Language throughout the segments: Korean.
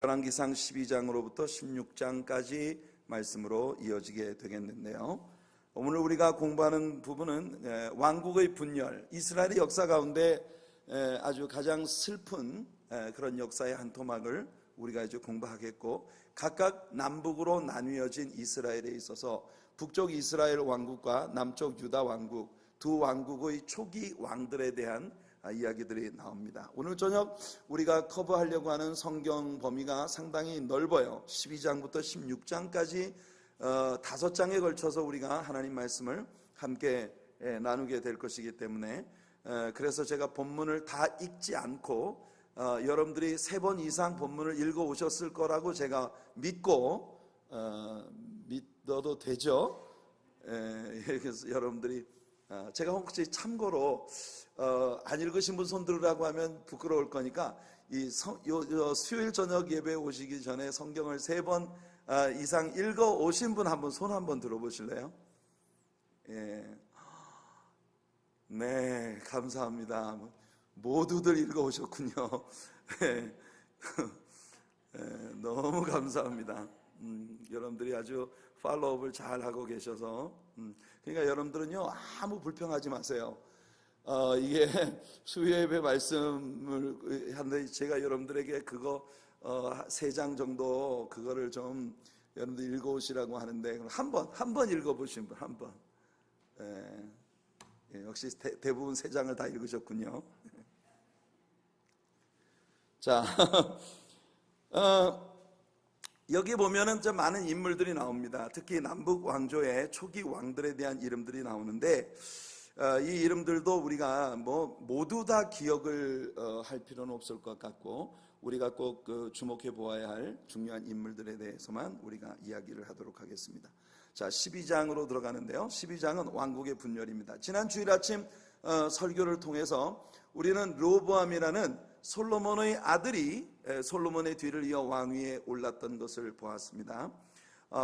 열왕기상 12장으로부터 16장까지 말씀으로 이어지게 되겠는데요. 오늘 우리가 공부하는 부분은 왕국의 분열, 이스라엘의 역사 가운데 아주 가장 슬픈 그런 역사의 한 토막을 우리가 이제 공부하겠고, 각각 남북으로 나뉘어진 이스라엘에 있어서 북쪽 이스라엘 왕국과 남쪽 유다 왕국, 두 왕국의 초기 왕들에 대한 이야기들이 나옵니다. 오늘 저녁 우리가 커버하려고 하는 성경 범위가 상당히 넓어요. 12장부터 16장까지 5장에 걸쳐서 우리가 하나님 말씀을 함께 나누게 될 것이기 때문에, 그래서 제가 본문을 다 읽지 않고 여러분들이 3번 이상 본문을 읽어 오셨을 거라고 제가 믿고, 믿어도 되죠? 그래서 여러분들이 제가 혹시 참고로 안 읽으신 분 손 들으라고 하면 부끄러울 거니까 수요일 저녁 예배 오시기 전에 성경을 3번 이상 읽어 오신 분 한번 손 한번 들어보실래요? 예. 네, 감사합니다. 모두들 읽어 오셨군요. 예. 너무 감사합니다. 여러분들이 아주 팔로우업을 잘 하고 계셔서, 그러니까 여러분들은요 아무 불평하지 마세요. 이게 수요예배 말씀을 하는데 제가 여러분들에게 그거 3장 정도 그거를 좀 여러분들 읽어오시라고 하는데, 한 번 읽어보신 분 한 번. 역시 대부분 3장을 다 읽으셨군요. 자, 여기 보면은 좀 많은 인물들이 나옵니다. 특히 남북 왕조의 초기 왕들에 대한 이름들이 나오는데, 이 이름들도 우리가 모두 다 기억을 할 필요는 없을 것 같고, 우리가 꼭 주목해 보아야 할 중요한 인물들에 대해서만 우리가 이야기를 하도록 하겠습니다. 자, 12장으로 들어가는데요. 12장은 왕국의 분열입니다. 지난 주일 아침 설교를 통해서 우리는 르호보암이라는 솔로몬의 아들이 솔로몬의 뒤를 이어 왕위에 올랐던 것을 보았습니다.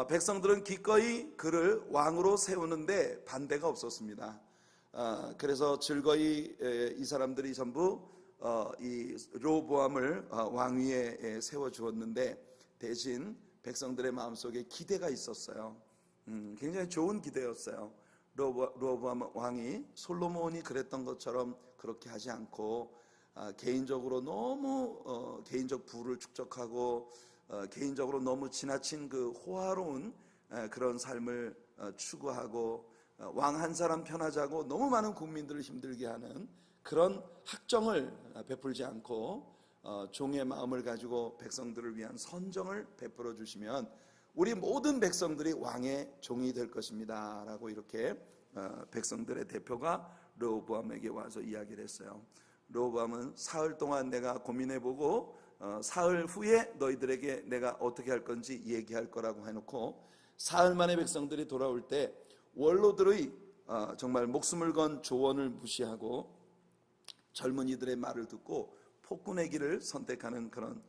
백성들은 기꺼이 그를 왕으로 세우는데 반대가 없었습니다. 그래서 즐거이 이 사람들이 전부 이 르호보암을 왕위에 세워주었는데, 대신 백성들의 마음속에 기대가 있었어요. 굉장히 좋은 기대였어요. 르호보암 왕이 솔로몬이 그랬던 것처럼 그렇게 하지 않고 개인적으로 너무 개인적 부를 축적하고 개인적으로 너무 지나친 그 호화로운 그런 삶을 추구하고 왕 한 사람 편하자고 너무 많은 국민들을 힘들게 하는 그런 학정을 베풀지 않고 종의 마음을 가지고 백성들을 위한 선정을 베풀어 주시면 우리 모든 백성들이 왕의 종이 될 것입니다 라고 이렇게 백성들의 대표가 르호보암에게 와서 이야기를 했어요. 르호보암은 사흘 동안 내가 고민해보고 사흘 후에 너희들에게 내가 어떻게 할 건지 얘기할 거라고 해놓고, 사흘 만에 백성들이 돌아올 때 원로들의 정말 목숨을 건 조언을 무시하고 젊은이들의 말을 듣고 폭군의 길을 선택하는 그런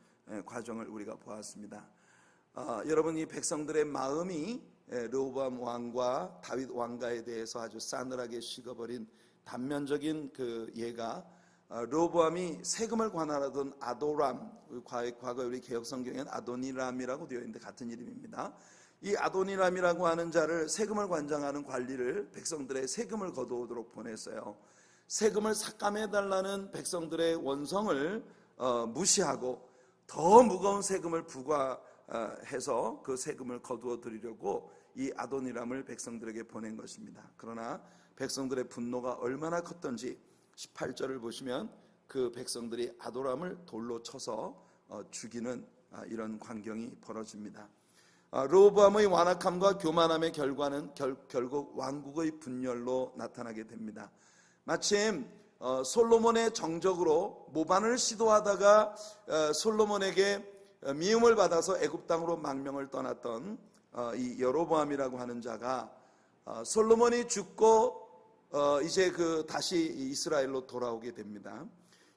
과정을 우리가 보았습니다. 여러분, 이 백성들의 마음이 르호보암 왕과 다윗 왕가에 대해서 아주 싸늘하게 식어버린 단면적인 그 예가, 르호보암이 세금을 관할하던 아도람, 과거 우리 개혁성경에는 아도니람이라고 되어 있는데 같은 이름입니다. 이 아도니람이라고 하는 자를 세금을 관장하는 관리를 백성들의 세금을 거두도록 보냈어요. 세금을 삭감해달라는 백성들의 원성을 무시하고 더 무거운 세금을 부과해서 그 세금을 거두어 드리려고 이 아도니람을 백성들에게 보낸 것입니다. 그러나 백성들의 분노가 얼마나 컸던지 18절을 보시면 그 백성들이 아도람을 돌로 쳐서 죽이는 이런 광경이 벌어집니다. 르호보암의 완악함과 교만함의 결과는 결국 왕국의 분열로 나타나게 됩니다. 마침 솔로몬의 정적으로 모반을 시도하다가 솔로몬에게 미움을 받아서 애굽 땅으로 망명을 떠났던 이 여로보암이라고 하는 자가 솔로몬이 죽고 이제 다시 이스라엘로 돌아오게 됩니다.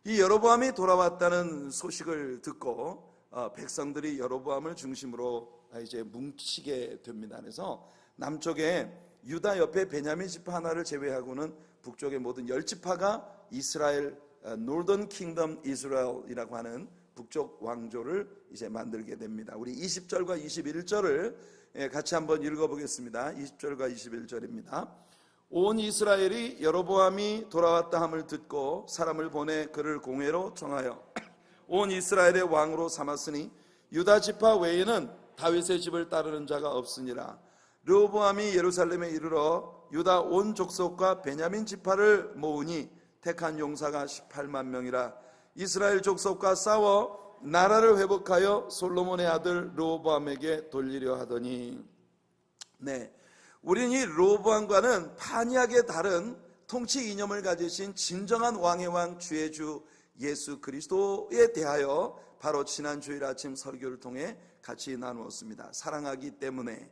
이 여로보암이 돌아왔다는 소식을 듣고 백성들이 여로보암을 중심으로 이제 뭉치게 됩니다. 그래서 남쪽에 유다 옆에 베냐민 지파 하나를 제외하고는 북쪽의 모든 10지파가 이스라엘, 노던 킹덤 이스라엘이라고 하는 북쪽 왕조를 이제 만들게 됩니다. 우리 20절과 21절을 같이 한번 읽어보겠습니다. 20절과 21절입니다. 온 이스라엘이 여로보암이 돌아왔다 함을 듣고 사람을 보내 그를 공회로 청하여 온 이스라엘의 왕으로 삼았으니 유다 지파 외에는 다윗의 집을 따르는 자가 없으니라. 르호보암이 예루살렘에 이르러 유다 온 족속과 베냐민 지파를 모으니 택한 용사가 18만 명이라. 이스라엘 족속과 싸워 나라를 회복하여 솔로몬의 아들 르호보암에게 돌리려 하더니. 네, 우리는 이 르호보암과는 판이하게 다른 통치 이념을 가지신 진정한 왕의 왕 주의 주 예수 그리스도에 대하여 바로 지난 주일 아침 설교를 통해 같이 나누었습니다. 사랑하기 때문에.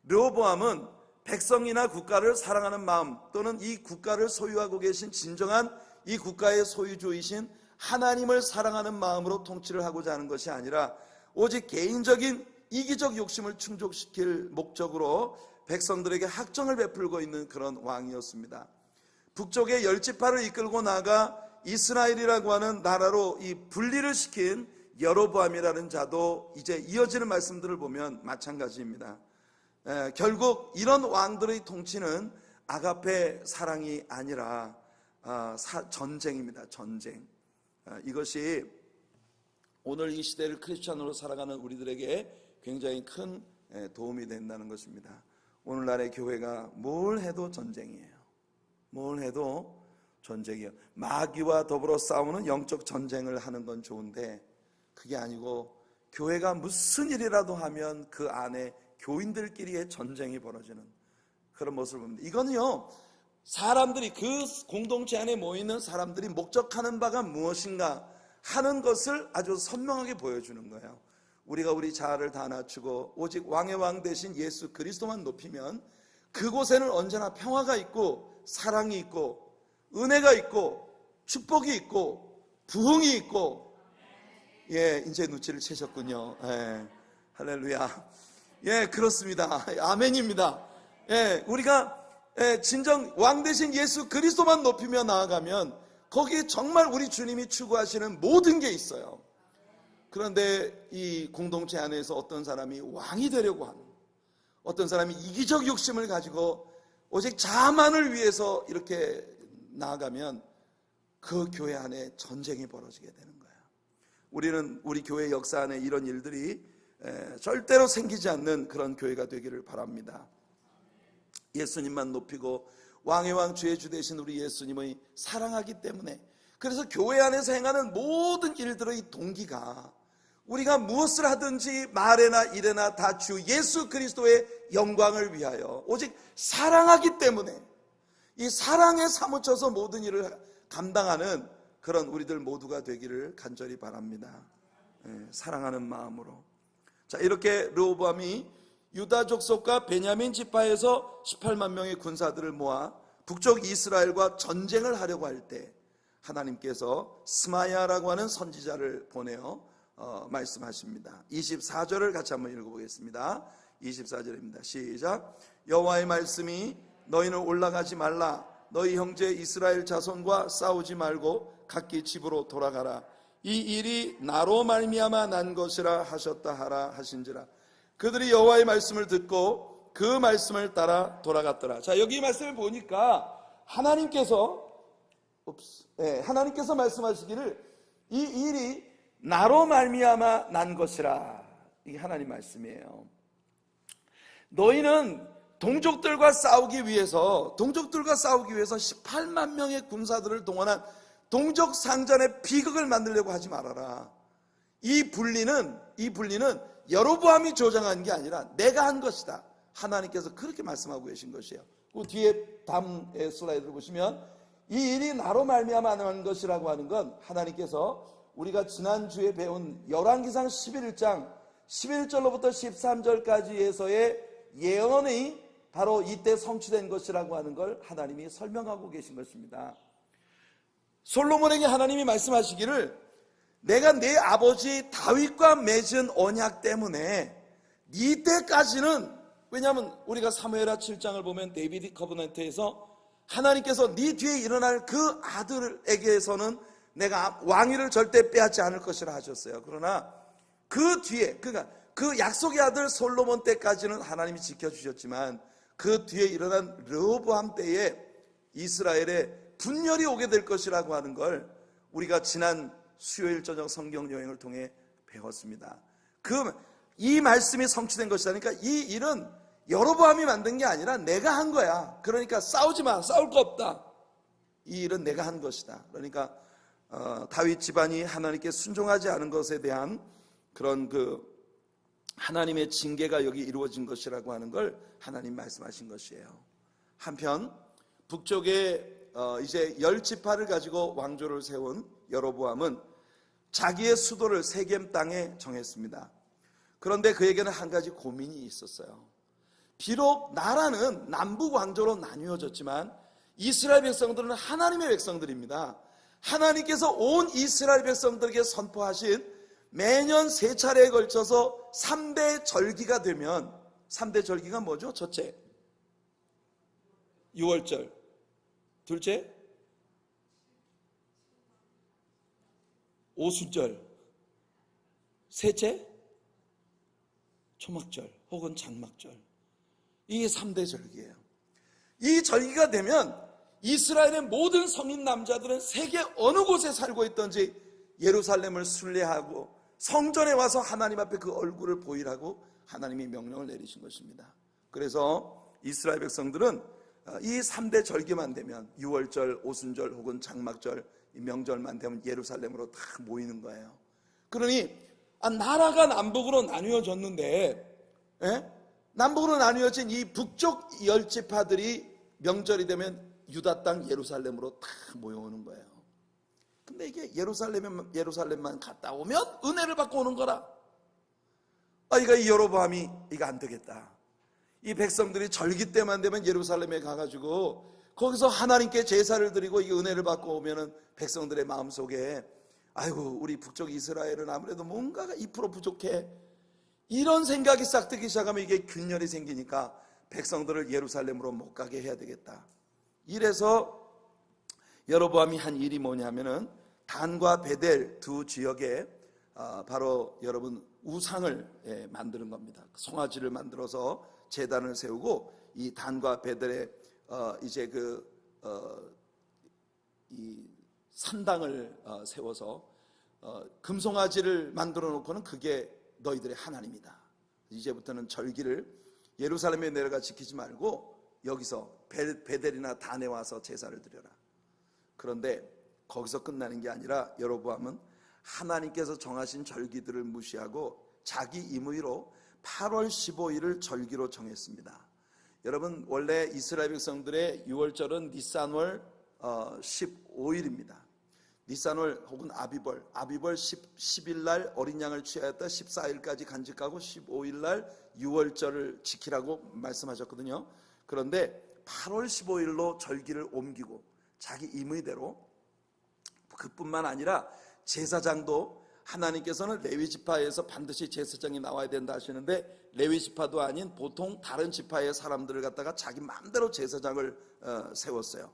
르호보암은 백성이나 국가를 사랑하는 마음, 또는 이 국가를 소유하고 계신 진정한 이 국가의 소유주이신 하나님을 사랑하는 마음으로 통치를 하고자 하는 것이 아니라 오직 개인적인 이기적 욕심을 충족시킬 목적으로 백성들에게 학정을 베풀고 있는 그런 왕이었습니다. 북쪽의 열 지파를 이끌고 나가 이스라엘이라고 하는 나라로 이 분리를 시킨 여로보암이라는 자도 이제 이어지는 말씀들을 보면 마찬가지입니다. 결국 이런 왕들의 통치는 아가페 사랑이 아니라 전쟁입니다. 전쟁. 이것이 오늘 이 시대를 크리스찬으로 살아가는 우리들에게 굉장히 큰 도움이 된다는 것입니다. 오늘날의 교회가 뭘 해도 전쟁이에요. 뭘 해도 전쟁이에요. 마귀와 더불어 싸우는 영적 전쟁을 하는 건 좋은데 그게 아니고 교회가 무슨 일이라도 하면 그 안에 교인들끼리의 전쟁이 벌어지는 그런 모습을 봅니다. 이거는요, 사람들이, 그 공동체 안에 모이는 사람들이 목적하는 바가 무엇인가 하는 것을 아주 선명하게 보여주는 거예요. 우리가 우리 자아를 다 낮추고 오직 왕의 왕 대신 예수 그리스도만 높이면 그곳에는 언제나 평화가 있고 사랑이 있고 은혜가 있고 축복이 있고 부흥이 있고. 예, 이제 눈치를 채셨군요. 예, 할렐루야. 예, 그렇습니다. 아멘입니다. 예, 우리가 진정 왕 대신 예수 그리스도만 높이며 나아가면 거기에 정말 우리 주님이 추구하시는 모든 게 있어요. 그런데 이 공동체 안에서 어떤 사람이 왕이 되려고 하는, 어떤 사람이 이기적 욕심을 가지고 오직 자만을 위해서 이렇게 나아가면 그 교회 안에 전쟁이 벌어지게 되는 거예요. 우리는 우리 교회 역사 안에 이런 일들이 절대로 생기지 않는 그런 교회가 되기를 바랍니다. 예수님만 높이고 왕의 왕 주의 주 되신 우리 예수님의 사랑하기 때문에, 그래서 교회 안에서 행하는 모든 일들의 동기가 우리가 무엇을 하든지 말에나 일에나 다 주 예수 그리스도의 영광을 위하여 오직 사랑하기 때문에, 이 사랑에 사무쳐서 모든 일을 감당하는 그런 우리들 모두가 되기를 간절히 바랍니다. 사랑하는 마음으로. 자, 이렇게 르호보암이 유다 족속과 베냐민 지파에서 18만 명의 군사들을 모아 북쪽 이스라엘과 전쟁을 하려고 할 때 하나님께서 스마야라고 하는 선지자를 보내어 말씀하십니다. 24절을 같이 한번 읽어보겠습니다. 24절입니다. 시작. 여호와의 말씀이 너희는 올라가지 말라. 너희 형제 이스라엘 자손과 싸우지 말고 각기 집으로 돌아가라. 이 일이 나로 말미암아 난 것이라 하셨다 하라 하신지라. 그들이 여호와의 말씀을 듣고 그 말씀을 따라 돌아갔더라. 자, 여기 이 말씀을 보니까 하나님께서 말씀하시기를 이 일이 나로 말미암아 난 것이라. 이게 하나님 말씀이에요. 너희는 동족들과 싸우기 위해서 18만 명의 군사들을 동원한 동족 상전의 비극을 만들려고 하지 말아라. 이 분리는 여로보암이 조장한 게 아니라 내가 한 것이다. 하나님께서 그렇게 말씀하고 계신 것이에요. 그 뒤에 다음 슬라이드를 보시면 이 일이 나로 말미암아 난 것이라고 하는 건 하나님께서 우리가 지난주에 배운 열왕기상 11장 11절로부터 13절까지에서의 예언이 바로 이때 성취된 것이라고 하는 걸 하나님이 설명하고 계신 것입니다. 솔로몬에게 하나님이 말씀하시기를 내가 내 아버지 다윗과 맺은 언약 때문에 네 때까지는, 왜냐하면 우리가 사무엘하 7장을 보면 데이비드 커버넌트에서 하나님께서 네 뒤에 일어날 그 아들에게서는 내가 왕위를 절대 빼앗지 않을 것이라 하셨어요. 그러나 그 뒤에, 그러니까 그 약속의 아들 솔로몬 때까지는 하나님이 지켜주셨지만 그 뒤에 일어난 르호보암 때에 이스라엘에 분열이 오게 될 것이라고 하는 걸 우리가 지난 수요일 저녁 성경 여행을 통해 배웠습니다. 이 말씀이 성취된 것이라니까 이 일은 여로보암이 만든 게 아니라 내가 한 거야. 그러니까 싸우지 마. 싸울 거 없다. 이 일은 내가 한 것이다. 그러니까 다윗 집안이 하나님께 순종하지 않은 것에 대한 그런 하나님의 징계가 여기 이루어진 것이라고 하는 걸 하나님 말씀하신 것이에요. 한편 북쪽에 이제 10지파를 가지고 왕조를 세운 여로보암은 자기의 수도를 세겜 땅에 정했습니다. 그런데 그에게는 한 가지 고민이 있었어요. 비록 나라는 남북 왕조로 나뉘어졌지만 이스라엘 백성들은 하나님의 백성들입니다. 하나님께서 온 이스라엘 백성들에게 선포하신 매년 3차례에 걸쳐서 3대 절기가 되면, 3대 절기가 뭐죠? 첫째, 유월절. 둘째, 오순절. 셋째, 초막절 혹은 장막절. 이게 3대 절기예요. 이 절기가 되면 이스라엘의 모든 성인 남자들은 세계 어느 곳에 살고 있든지 예루살렘을 순례하고 성전에 와서 하나님 앞에 그 얼굴을 보이라고 하나님이 명령을 내리신 것입니다. 그래서 이스라엘 백성들은 이 3대 절기만 되면, 유월절, 오순절 혹은 장막절, 이 명절만 되면 예루살렘으로 다 모이는 거예요. 그러니 나라가 남북으로 나뉘어졌는데, 남북으로 나뉘어진 이 북쪽 10지파들이 명절이 되면 유다 땅 예루살렘으로 다 모여오는 거예요. 근데 이게 예루살렘만 갔다 오면 은혜를 받고 오는 거라. 이 여로보암이 이거 안 되겠다. 이 백성들이 절기 때만 되면 예루살렘에 가가지고 거기서 하나님께 제사를 드리고 이 은혜를 받고 오면은 백성들의 마음속에 아이고 우리 북쪽 이스라엘은 아무래도 뭔가가 2% 부족해, 이런 생각이 싹 들기 시작하면 이게 균열이 생기니까 백성들을 예루살렘으로 못 가게 해야 되겠다. 이래서 여로보암이 한 일이 뭐냐면은 단과 베델 두 지역에 바로 여러분 우상을 만드는 겁니다. 송아지를 만들어서 제단을 세우고 이 단과 베델에 이제 이 산당을 세워서 금송아지를 만들어 놓고는 그게 너희들의 하나님이다. 이제부터는 절기를 예루살렘에 내려가 지키지 말고 여기서 베델이나 단에 와서 제사를 드려라. 그런데 거기서 끝나는 게 아니라 여로보암은 하나님께서 정하신 절기들을 무시하고 자기 임의로 8월 15일을 절기로 정했습니다. 여러분 원래 이스라엘 백성들의 유월절은 니산월 15일입니다. 니산월 혹은 아비벌 10일 날 어린 양을 취하였다 14일까지 간직하고 15일 날 유월절을 지키라고 말씀하셨거든요. 그런데 8월 15일로 절기를 옮기고 자기 임의대로, 그뿐만 아니라 제사장도 하나님께서는 레위 지파에서 반드시 제사장이 나와야 된다 하시는데 레위 지파도 아닌 보통 다른 지파의 사람들을 갖다가 자기 마음대로 제사장을 세웠어요.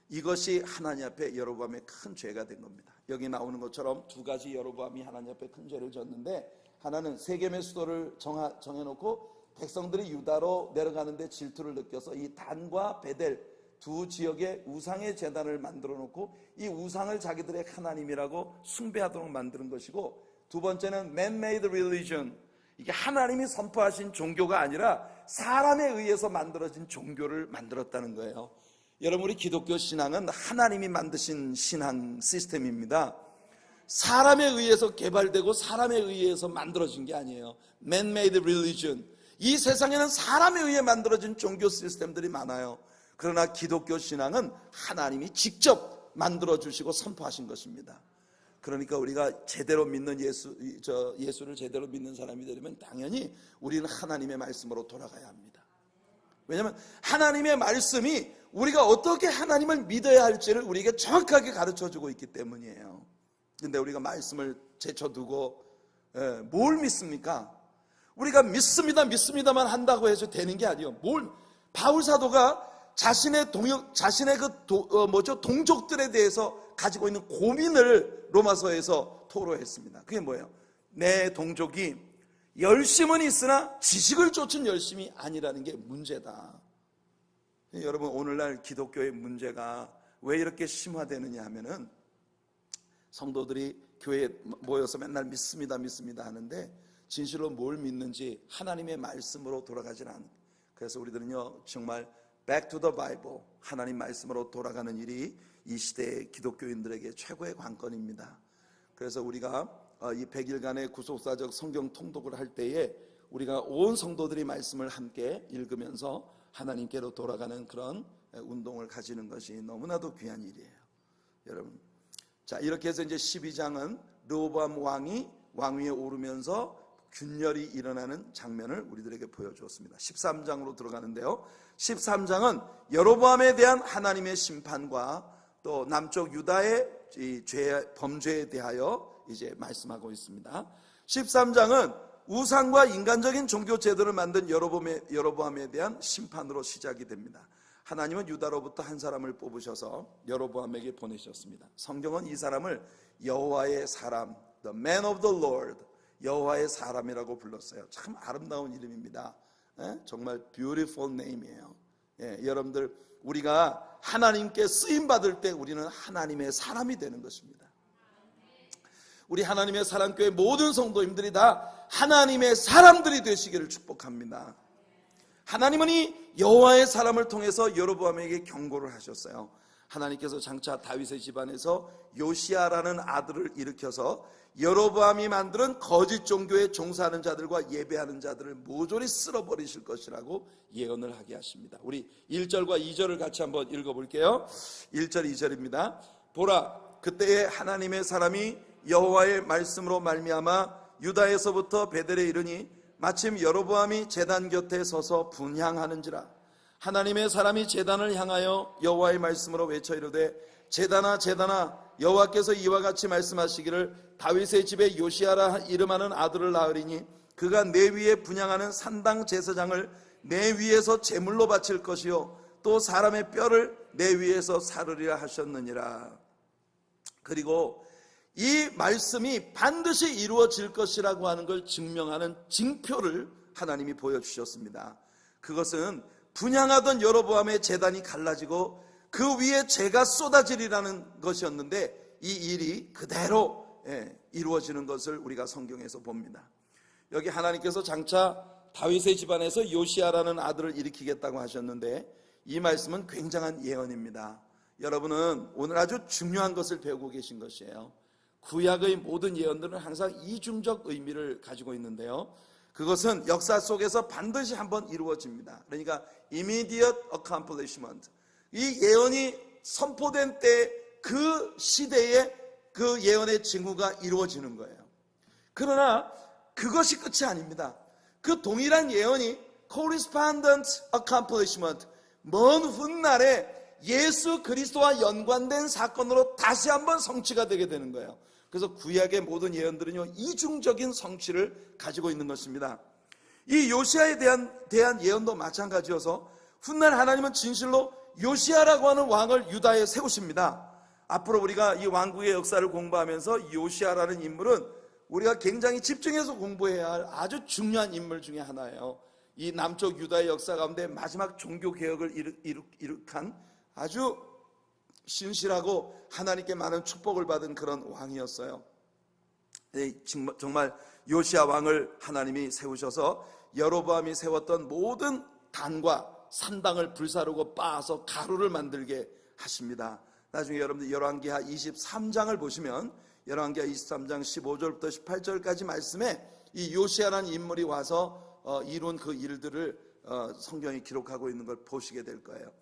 이것이 하나님 앞에 여로보암의 큰 죄가 된 겁니다. 여기 나오는 것처럼 두 가지 여로보암이 하나님 앞에 큰 죄를 졌는데, 하나는 세겜의 수도를 정해놓고 백성들이 유다로 내려가는데 질투를 느껴서 이 단과 베델 두 지역에 우상의 제단을 만들어 놓고 이 우상을 자기들의 하나님이라고 숭배하도록 만드는 것이고, 두 번째는 man-made religion, 이게 하나님이 선포하신 종교가 아니라 사람에 의해서 만들어진 종교를 만들었다는 거예요. 여러분 우리 기독교 신앙은 하나님이 만드신 신앙 시스템입니다. 사람에 의해서 개발되고 사람에 의해서 만들어진 게 아니에요. man-made religion, 이 세상에는 사람에 의해 만들어진 종교 시스템들이 많아요. 그러나 기독교 신앙은 하나님이 직접 만들어주시고 선포하신 것입니다. 그러니까 우리가 제대로 믿는 예수를 제대로 믿는 사람이 되려면 당연히 우리는 하나님의 말씀으로 돌아가야 합니다. 왜냐하면 하나님의 말씀이 우리가 어떻게 하나님을 믿어야 할지를 우리에게 정확하게 가르쳐주고 있기 때문이에요. 그런데 우리가 말씀을 제쳐두고 뭘 믿습니까? 우리가 믿습니다만 한다고 해서 되는 게 아니에요. 바울 사도가 자신의 동족들에 대해서 가지고 있는 고민을 로마서에서 토로했습니다. 그게 뭐예요? 내 동족이 열심은 있으나 지식을 쫓은 열심이 아니라는 게 문제다. 여러분, 오늘날 기독교의 문제가 왜 이렇게 심화되느냐 하면은, 성도들이 교회에 모여서 맨날 믿습니다 하는데 진실로 뭘 믿는지 하나님의 말씀으로 돌아가질 않아요. 그래서 우리들은요, 정말 Back to the Bible, 하나님 말씀으로 돌아가는 일이 이 시대의 기독교인들에게 최고의 관건입니다. 그래서 우리가 이 100일간의 구속사적 성경 통독을 할 때에 우리가 온 성도들이 말씀을 함께 읽으면서 하나님께로 돌아가는 그런 운동을 가지는 것이 너무나도 귀한 일이에요. 여러분, 자, 이렇게 해서 이제 12장은 르호보암 왕이 왕위에 오르면서 균열이 일어나는 장면을 우리들에게 보여주었습니다. 13장으로 들어가는데요, 13장은 여로보암에 대한 하나님의 심판과 또 남쪽 유다의 범죄에 대하여 이제 말씀하고 있습니다. 13장은 우상과 인간적인 종교 제도를 만든 여로보암에 대한 심판으로 시작이 됩니다. 하나님은 유다로부터 한 사람을 뽑으셔서 여로보암에게 보내셨습니다. 성경은 이 사람을 여호와의 사람, the man of the Lord, 여호와의 사람이라고 불렀어요. 참 아름다운 이름입니다. 정말 beautiful name이에요. 여러분들, 우리가 하나님께 쓰임받을 때 우리는 하나님의 사람이 되는 것입니다. 우리 하나님의 사랑교회 모든 성도님들이 다 하나님의 사람들이 되시기를 축복합니다. 하나님은 이 여호와의 사람을 통해서 여로보암에게 경고를 하셨어요. 하나님께서 장차 다윗의 집안에서 요시아라는 아들을 일으켜서 여로보암이 만드는 거짓 종교에 종사하는 자들과 예배하는 자들을 모조리 쓸어버리실 것이라고 예언을 하게 하십니다. 우리 1절과 2절을 같이 한번 읽어볼게요. 1절 2절입니다. 보라, 그때에 하나님의 사람이 여호와의 말씀으로 말미암아 유다에서부터 베델에 이르니 마침 여로보암이 제단 곁에 서서 분향하는지라. 하나님의 사람이 제단을 향하여 여호와의 말씀으로 외쳐 이르되, 제단아 제단아, 여호와께서 이와 같이 말씀하시기를 다윗의 집에 요시아라 이름하는 아들을 낳으리니 그가 내 위에 분향하는 산당 제사장을 내 위에서 제물로 바칠 것이요 또 사람의 뼈를 내 위에서 사르리라 하셨느니라. 그리고 이 말씀이 반드시 이루어질 것이라고 하는 걸 증명하는 징표를 하나님이 보여주셨습니다. 그것은 분향하던 여로보암의 제단이 갈라지고 그 위에 재가 쏟아지리라는 것이었는데, 이 일이 그대로 이루어지는 것을 우리가 성경에서 봅니다. 여기 하나님께서 장차 다윗의 집안에서 요시아라는 아들을 일으키겠다고 하셨는데, 이 말씀은 굉장한 예언입니다. 여러분은 오늘 아주 중요한 것을 배우고 계신 것이에요. 구약의 모든 예언들은 항상 이중적 의미를 가지고 있는데요, 그것은 역사 속에서 반드시 한번 이루어집니다. 그러니까 immediate accomplishment, 이 예언이 선포된 때 그 시대에 그 예언의 징후가 이루어지는 거예요. 그러나 그것이 끝이 아닙니다. 그 동일한 예언이 correspondent accomplishment, 먼 훗날에 예수 그리스도와 연관된 사건으로 다시 한번 성취가 되게 되는 거예요. 그래서 구약의 모든 예언들은요, 이중적인 성취를 가지고 있는 것입니다. 이 요시아에 대한 예언도 마찬가지여서 훗날 하나님은 진실로 요시아라고 하는 왕을 유다에 세우십니다. 앞으로 우리가 이 왕국의 역사를 공부하면서 요시아라는 인물은 우리가 굉장히 집중해서 공부해야 할 아주 중요한 인물 중에 하나예요. 이 남쪽 유다의 역사 가운데 마지막 종교개혁을 이룩한 아주 신실하고 하나님께 많은 축복을 받은 그런 왕이었어요. 정말 요시아 왕을 하나님이 세우셔서 여로보암이 세웠던 모든 단과 산당을 불사르고 빻아서 가루를 만들게 하십니다. 나중에 여러분들 열왕기하 23장을 보시면 열왕기하 23장 15절부터 18절까지 말씀에 이 요시아라는 인물이 와서 이룬 그 일들을 성경이 기록하고 있는 걸 보시게 될 거예요.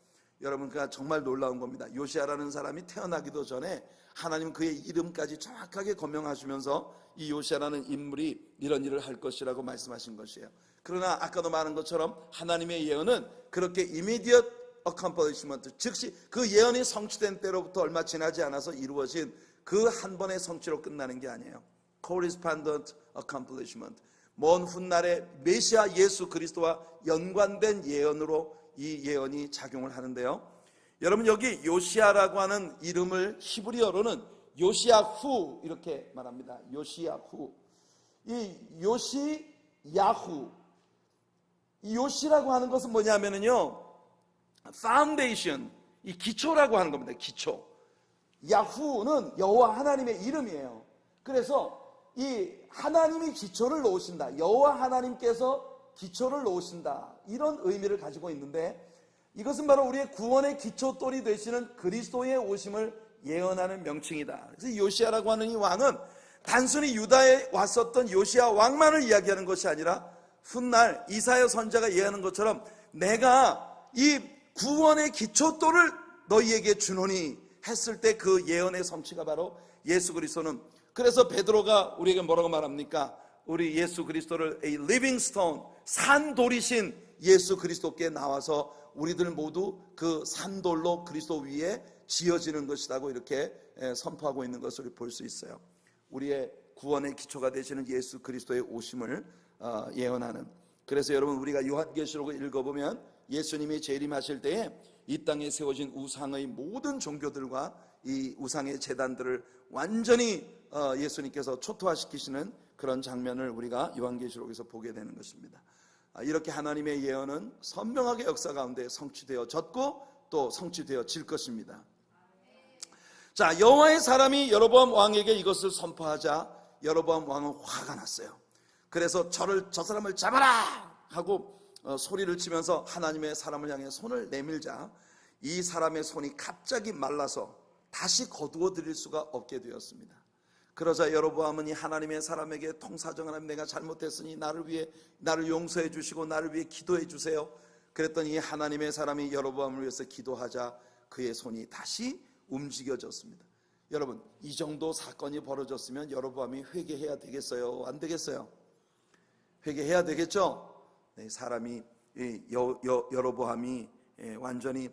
여러분, 그가 정말 놀라운 겁니다. 요시아라는 사람이 태어나기도 전에 하나님 그의 이름까지 정확하게 거명하시면서 이 요시아라는 인물이 이런 일을 할 것이라고 말씀하신 것이에요. 그러나 아까도 말한 것처럼 하나님의 예언은 그렇게 immediate accomplishment, 즉시 그 예언이 성취된 때로부터 얼마 지나지 않아서 이루어진 그 한 번의 성취로 끝나는 게 아니에요. correspondent accomplishment, 먼 훗날에 메시아 예수 그리스도와 연관된 예언으로 이 예언이 작용을 하는데요. 여러분, 여기 요시야라고 하는 이름을 히브리어로는 요시야후 이렇게 말합니다. 요시야후. 이 요시야후, 이 요시라고 하는 것은 뭐냐면요, 파운데이션, 이 기초라고 하는 겁니다. 기초. 야후는 여호와 하나님의 이름이에요. 그래서 이 하나님이 기초를 놓으신다, 여호와 하나님께서 기초를 놓으신다, 이런 의미를 가지고 있는데, 이것은 바로 우리의 구원의 기초돌이 되시는 그리스도의 오심을 예언하는 명칭이다. 그래서 요시야라고 하는 이 왕은 단순히 유다에 왔었던 요시야 왕만을 이야기하는 것이 아니라 훗날 이사야 선지자가 예언하는 것처럼 내가 이 구원의 기초돌을 너희에게 주노니 했을 때 그 예언의 성취가 바로 예수 그리스도는, 그래서 베드로가 우리에게 뭐라고 말합니까? 우리 예수 그리스도를 a living stone, 산돌이신 예수 그리스도께 나와서 우리들 모두 그 산돌로 그리스도 위에 지어지는 것이라고 이렇게 선포하고 있는 것을 볼 수 있어요. 우리의 구원의 기초가 되시는 예수 그리스도의 오심을 예언하는. 그래서 여러분, 우리가 요한계시록을 읽어보면 예수님이 재림하실 때에 이 땅에 세워진 우상의 모든 종교들과 이 우상의 제단들을 완전히 예수님께서 초토화시키시는 그런 장면을 우리가 요한계시록에서 보게 되는 것입니다. 이렇게 하나님의 예언은 선명하게 역사 가운데 성취되어졌고 또 성취되어질 것입니다. 자, 여호와의 사람이 여로보암 왕에게 이것을 선포하자 여로보암 왕은 화가 났어요. 그래서 저 사람을 잡아라 하고 소리를 치면서 하나님의 사람을 향해 손을 내밀자 이 사람의 손이 갑자기 말라서 다시 거두어 드릴 수가 없게 되었습니다. 그러자 여로보암은 이 하나님의 사람에게 통사정하나님, 내가 잘못했으니 나를 용서해 주시고 나를 위해 기도해 주세요. 그랬더니 이 하나님의 사람이 여로보암을 위해서 기도하자 그의 손이 다시 움직여졌습니다. 여러분, 이 정도 사건이 벌어졌으면 여로보암이 회개해야 되겠어요? 안 되겠어요? 회개해야 되겠죠? 네, 사람이 여로보암이 완전히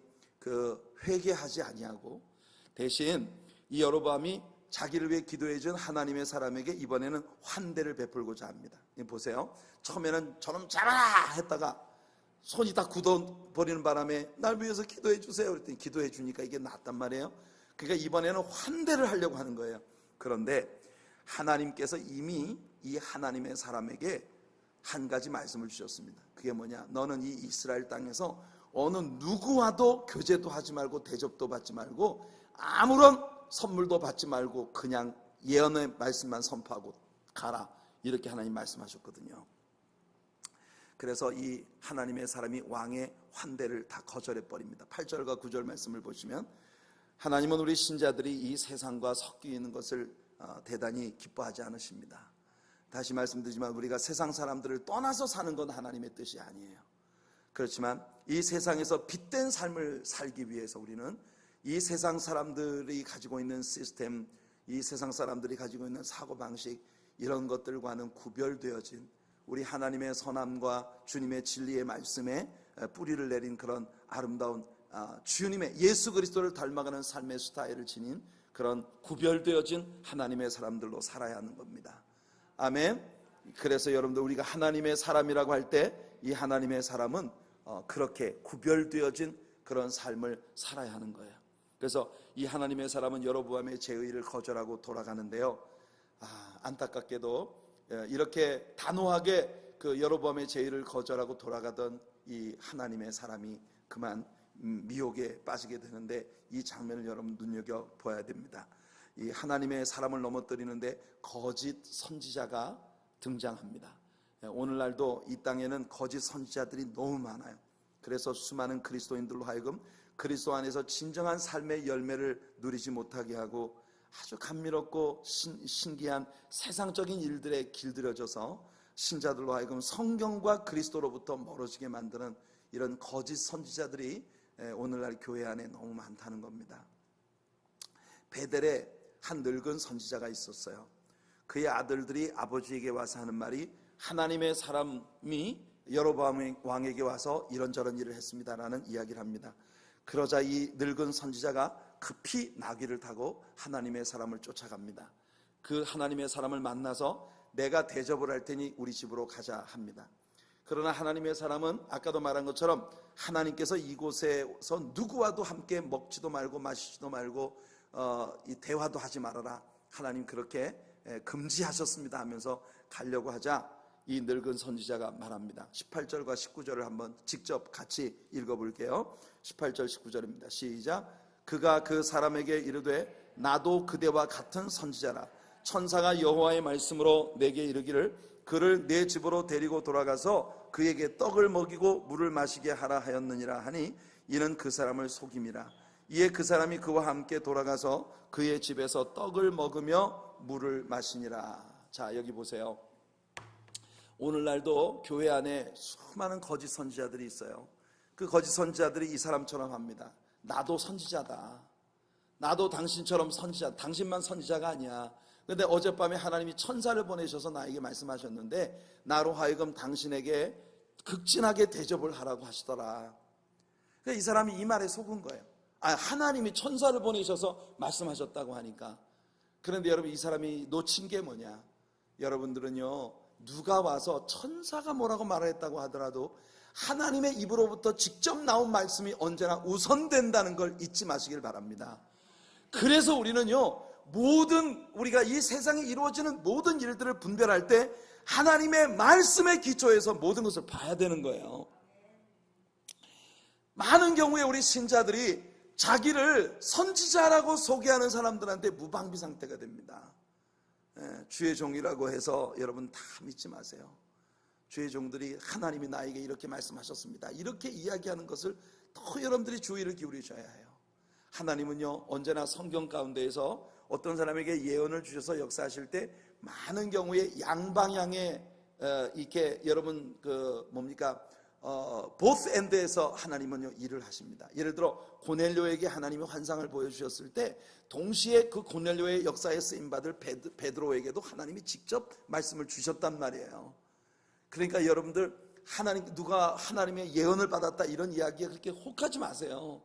회개하지 아니하고 대신 이 여로보암이 자기를 위해 기도해 준 하나님의 사람에게 이번에는 환대를 베풀고자 합니다. 보세요. 처음에는 저놈 잡아라 했다가 손이 다 굳어버리는 바람에 날 위해서 기도해 주세요 그랬더니 기도해 주니까 이게 낫단 말이에요. 그러니까 이번에는 환대를 하려고 하는 거예요. 그런데 하나님께서 이미 이 하나님의 사람에게 한 가지 말씀을 주셨습니다. 그게 뭐냐? 너는 이 이스라엘 땅에서 어느 누구와도 교제도 하지 말고 대접도 받지 말고 아무런 선물도 받지 말고 그냥 예언의 말씀만 선포하고 가라, 이렇게 하나님 말씀하셨거든요. 그래서 이 하나님의 사람이 왕의 환대를 다 거절해 버립니다. 8절과 9절 말씀을 보시면 하나님은 우리 신자들이 이 세상과 섞여 있는 것을 대단히 기뻐하지 않으십니다. 다시 말씀드리지만 우리가 세상 사람들을 떠나서 사는 건 하나님의 뜻이 아니에요. 그렇지만 이 세상에서 빛된 삶을 살기 위해서 우리는 이 세상 사람들이 가지고 있는 시스템, 이 세상 사람들이 가지고 있는 사고방식, 이런 것들과는 구별되어진 우리 하나님의 선함과 주님의 진리의 말씀에 뿌리를 내린 그런 아름다운 주님의 예수 그리스도를 닮아가는 삶의 스타일을 지닌 그런 구별되어진 하나님의 사람들로 살아야 하는 겁니다. 아멘. 그래서 여러분들, 우리가 하나님의 사람이라고 할 때 이 하나님의 사람은 그렇게 구별되어진 그런 삶을 살아야 하는 거예요. 그래서 이 하나님의 사람은 여로보암의 제의를 거절하고 돌아가는데요, 안타깝게도 이렇게 단호하게 그 여로보암의 제의를 거절하고 돌아가던 이 하나님의 사람이 그만 미혹에 빠지게 되는데, 이 장면을 여러분 눈여겨봐야 됩니다. 이 하나님의 사람을 넘어뜨리는데 거짓 선지자가 등장합니다. 오늘날도 이 땅에는 거짓 선지자들이 너무 많아요. 그래서 수많은 그리스도인들로 하여금 그리스도 안에서 진정한 삶의 열매를 누리지 못하게 하고 아주 감미롭고 신기한 세상적인 일들에 길들여져서 신자들로 하여금 성경과 그리스도로부터 멀어지게 만드는 이런 거짓 선지자들이 오늘날 교회 안에 너무 많다는 겁니다. 베델에 한 늙은 선지자가 있었어요. 그의 아들들이 아버지에게 와서 하는 말이, 하나님의 사람이 여로보암 왕에게 와서 이런저런 일을 했습니다라는 이야기를 합니다. 그러자 이 늙은 선지자가 급히 나귀를 타고 하나님의 사람을 쫓아갑니다. 그 하나님의 사람을 만나서 내가 대접을 할 테니 우리 집으로 가자 합니다. 그러나 하나님의 사람은 아까도 말한 것처럼 하나님께서 이곳에서 누구와도 함께 먹지도 말고 마시지도 말고 이 대화도 하지 말아라, 하나님 그렇게 금지하셨습니다 하면서 가려고 하자 이 늙은 선지자가 말합니다. 18절과 19절을 한번 직접 같이 읽어볼게요. 18절 19절입니다. 시작. 그가 그 사람에게 이르되 나도 그대와 같은 선지자라. 천사가 여호와의 말씀으로 내게 이르기를 그를 내 집으로 데리고 돌아가서 그에게 떡을 먹이고 물을 마시게 하라 하였느니라 하니 이는 그 사람을 속임이라. 이에 그 사람이 그와 함께 돌아가서 그의 집에서 떡을 먹으며 물을 마시니라. 자, 여기 보세요. 오늘날도 교회 안에 수많은 거짓 선지자들이 있어요. 그 거짓 선지자들이 이 사람처럼 합니다. 나도 선지자다. 나도 당신처럼 선지자. 당신만 선지자가 아니야. 근데 어젯밤에 하나님이 천사를 보내셔서 나에게 말씀하셨는데 나로 하여금 당신에게 극진하게 대접을 하라고 하시더라. 이 사람이 이 말에 속은 거예요. 하나님이 천사를 보내셔서 말씀하셨다고 하니까. 그런데 여러분, 이 사람이 놓친 게 뭐냐? 여러분들은요, 누가 와서 천사가 뭐라고 말했다고 하더라도 하나님의 입으로부터 직접 나온 말씀이 언제나 우선된다는 걸 잊지 마시길 바랍니다. 그래서 우리는요, 우리가 이 세상에 이루어지는 모든 일들을 분별할 때 하나님의 말씀에 기초해서 모든 것을 봐야 되는 거예요. 많은 경우에 우리 신자들이 자기를 선지자라고 소개하는 사람들한테 무방비 상태가 됩니다. 주의 종이라고 해서 여러분 다 믿지 마세요. 주의 종들이 하나님이 나에게 이렇게 말씀하셨습니다, 이렇게 이야기하는 것을 더 여러분들이 주의를 기울이셔야 해요. 하나님은요, 언제나 성경 가운데에서 어떤 사람에게 예언을 주셔서 역사하실 때 많은 경우에 양방향에 이렇게 여러분 both end에서 하나님은요 일을 하십니다. 예를 들어 고넬료에게 하나님이 환상을 보여주셨을 때 동시에 그 고넬료의 역사에 쓰임받을 베드로에게도 하나님이 직접 말씀을 주셨단 말이에요. 그러니까 여러분들 누가 하나님의 예언을 받았다 이런 이야기에 그렇게 혹하지 마세요.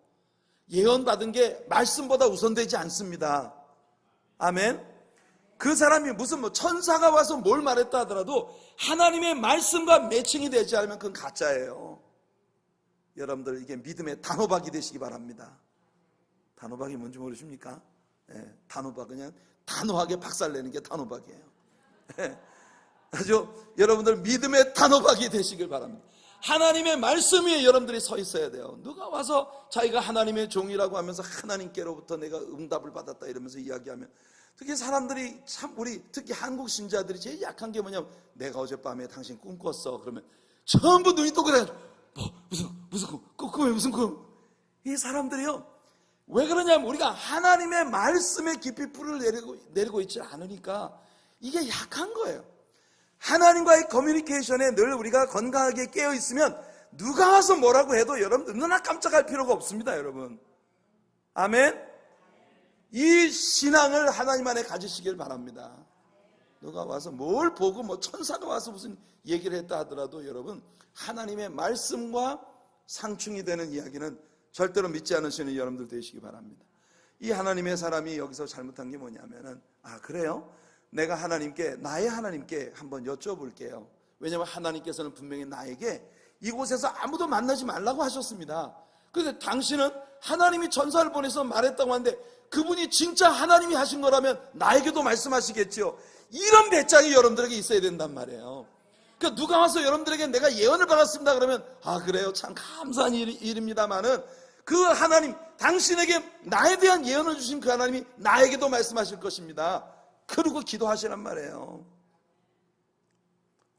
예언 받은 게 말씀보다 우선되지 않습니다. 아멘. 그 사람이 무슨 천사가 와서 뭘 말했다 하더라도 하나님의 말씀과 매칭이 되지 않으면 그건 가짜예요. 여러분들 이게 믿음의 단호박이 되시기 바랍니다. 단호박이 뭔지 모르십니까? 단호박, 그냥 단호하게 박살내는 게 단호박이에요. 아주 여러분들 믿음의 단호박이 되시길 바랍니다. 하나님의 말씀 위에 여러분들이 서 있어야 돼요. 누가 와서 자기가 하나님의 종이라고 하면서 하나님께로부터 내가 응답을 받았다 이러면서 이야기하면, 특히 사람들이 참, 우리 특히 한국 신자들이 제일 약한 게 뭐냐면, 내가 어젯밤에 당신 꿈 꿨어 그러면 전부 눈이 동그래가지고 무슨 꿈, 무슨 꿈. 이 사람들이요, 왜 그러냐면 우리가 하나님의 말씀에 깊이 뿌리를 내리고 있지 않으니까 이게 약한 거예요. 하나님과의 커뮤니케이션에 늘 우리가 건강하게 깨어 있으면 누가 와서 뭐라고 해도 여러분들 눈나 깜짝할 필요가 없습니다. 여러분, 아멘. 이 신앙을 하나님 안에 가지시길 바랍니다. 누가 와서 뭘 보고 천사가 와서 무슨 얘기를 했다 하더라도 여러분, 하나님의 말씀과 상충이 되는 이야기는 절대로 믿지 않으시는 여러분들 되시기 바랍니다. 이 하나님의 사람이 여기서 잘못한 게 뭐냐면은, 그래요? 내가 나의 하나님께 한번 여쭤볼게요. 왜냐하면 하나님께서는 분명히 나에게 이곳에서 아무도 만나지 말라고 하셨습니다. 그런데 당신은 하나님이 천사를 보내서 말했다고 하는데 그분이 진짜 하나님이 하신 거라면 나에게도 말씀하시겠죠. 이런 배짱이 여러분들에게 있어야 된단 말이에요. 그러니까 누가 와서 여러분들에게 내가 예언을 받았습니다 그러면 그래요, 참 감사한 일입니다만은 그 하나님, 당신에게 나에 대한 예언을 주신 그 하나님이 나에게도 말씀하실 것입니다. 그러고 기도하시란 말이에요.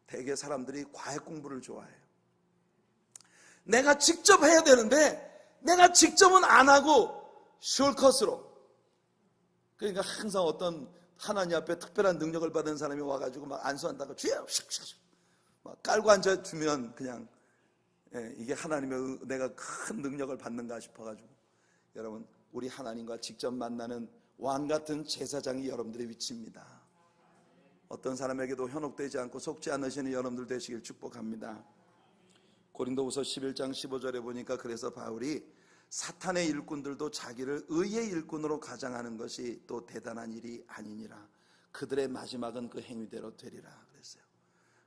대개 사람들이 과학 공부를 좋아해요. 내가 직접 해야 되는데 내가 직접은 안 하고 숄컷으로. 그러니까 항상 어떤 하나님 앞에 특별한 능력을 받은 사람이 와가지고 막 안수한다고 주여 샥샥 막 깔고 앉아주면 그냥 이게 하나님의 내가 큰 능력을 받는가 싶어가지고, 여러분, 우리 하나님과 직접 만나는 왕 같은 제사장이 여러분들의 위치입니다. 어떤 사람에게도 현혹되지 않고 속지 않으시는 여러분들 되시길 축복합니다. 고린도후서 11장 15절에 보니까 그래서 바울이 사탄의 일꾼들도 자기를 의의 일꾼으로 가장하는 것이 또 대단한 일이 아니니라. 그들의 마지막은 그 행위대로 되리라 그랬어요.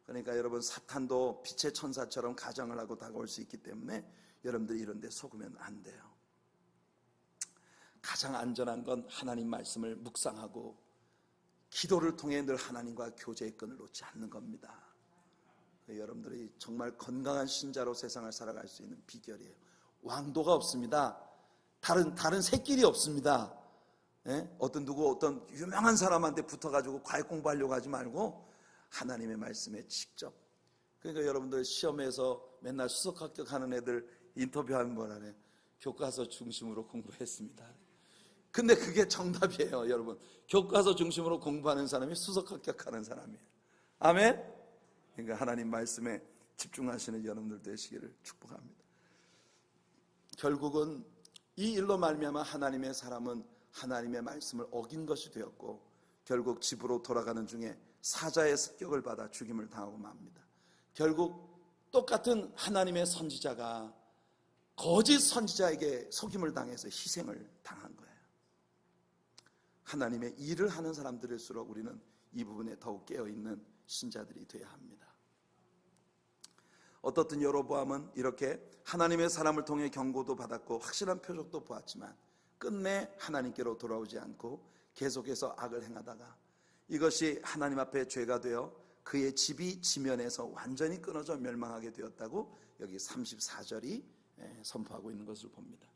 그러니까 여러분, 사탄도 빛의 천사처럼 가장을 하고 다가올 수 있기 때문에 여러분들이 이런 데 속으면 안 돼요. 가장 안전한 건 하나님 말씀을 묵상하고 기도를 통해 늘 하나님과 교제의 끈을 놓지 않는 겁니다. 여러분들이 정말 건강한 신자로 세상을 살아갈 수 있는 비결이에요. 왕도가 없습니다. 다른 새끼리 없습니다. 어떤 유명한 사람한테 붙어가지고 과외 공부하려고 하지 말고 하나님의 말씀에 직접. 그러니까 여러분들 시험에서 맨날 수석 합격하는 애들 인터뷰하면 뭐라네, 교과서 중심으로 공부했습니다. 근데 그게 정답이에요. 여러분, 교과서 중심으로 공부하는 사람이 수석 합격하는 사람이에요. 아멘. 그러니까 하나님 말씀에 집중하시는 여러분들 되시기를 축복합니다. 결국은 이 일로 말미암아 하나님의 사람은 하나님의 말씀을 어긴 것이 되었고, 결국 집으로 돌아가는 중에 사자의 습격을 받아 죽임을 당하고 맙니다. 결국 똑같은 하나님의 선지자가 거짓 선지자에게 속임을 당해서 희생을 당한 거예요. 하나님의 일을 하는 사람들일수록 우리는 이 부분에 더욱 깨어있는 신자들이 되어야 합니다. 어떻든 여로보암은 이렇게 하나님의 사람을 통해 경고도 받았고 확실한 표적도 보았지만 끝내 하나님께로 돌아오지 않고 계속해서 악을 행하다가 이것이 하나님 앞에 죄가 되어 그의 집이 지면에서 완전히 끊어져 멸망하게 되었다고 여기 34절이 선포하고 있는 것을 봅니다.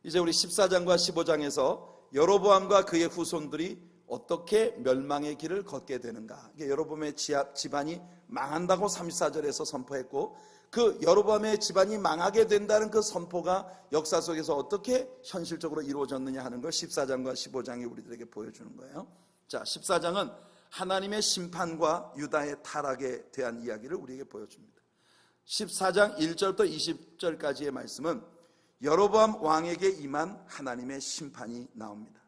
이제 우리 14장과 15장에서 여로보암과 그의 후손들이 어떻게 멸망의 길을 걷게 되는가. 여로보암의 집안이 망한다고 34절에서 선포했고, 그 여로보암의 집안이 망하게 된다는 그 선포가 역사 속에서 어떻게 현실적으로 이루어졌느냐 하는 걸 14장과 15장이 우리들에게 보여주는 거예요. 자, 14장은 하나님의 심판과 유다의 타락에 대한 이야기를 우리에게 보여줍니다. 14장 1절부터 20절까지의 말씀은 여로보암 왕에게 임한 하나님의 심판이 나옵니다.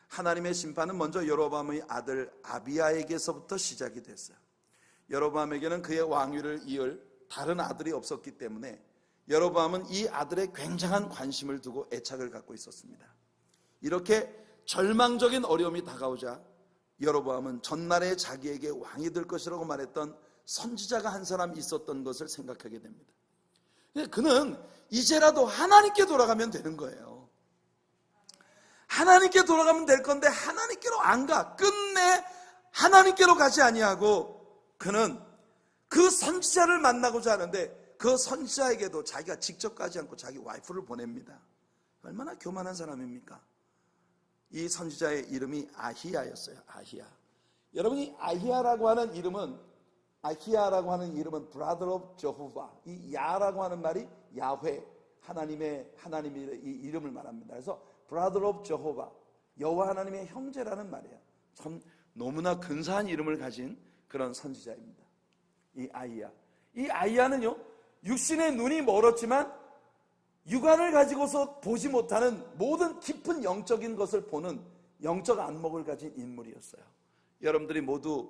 하나님의 심판은 먼저 여로보암의 아들 아비야에게서부터 시작이 됐어요. 여로보암에게는 그의 왕위를 이을 다른 아들이 없었기 때문에 여로보암은 이 아들에 굉장한 관심을 두고 애착을 갖고 있었습니다. 이렇게 절망적인 어려움이 다가오자 여로보암은 전날에 자기에게 왕이 될 것이라고 말했던 선지자가 한 사람 있었던 것을 생각하게 됩니다. 그는 이제라도 하나님께 돌아가면 되는 거예요. 하나님께 돌아가면 될 건데 하나님께로 안 가. 끝내 하나님께로 가지 아니하고 그는 그 선지자를 만나고자 하는데 그 선지자에게도 자기가 직접 가지 않고 자기 와이프를 보냅니다. 얼마나 교만한 사람입니까? 이 선지자의 이름이 아히야였어요. 아히야. 여러분이 아히야라고 하는 이름은 brother of Jehovah. 이 야라고 하는 말이 야훼, 하나님의 이 이름을 말합니다. 그래서 brother of Jehovah, 여호와 하나님의 형제라는 말이에요. 참 너무나 근사한 이름을 가진 그런 선지자입니다. 이 아히야. 이 아히야는요, 육신의 눈이 멀었지만 육안을 가지고서 보지 못하는 모든 깊은 영적인 것을 보는 영적 안목을 가진 인물이었어요. 여러분들이 모두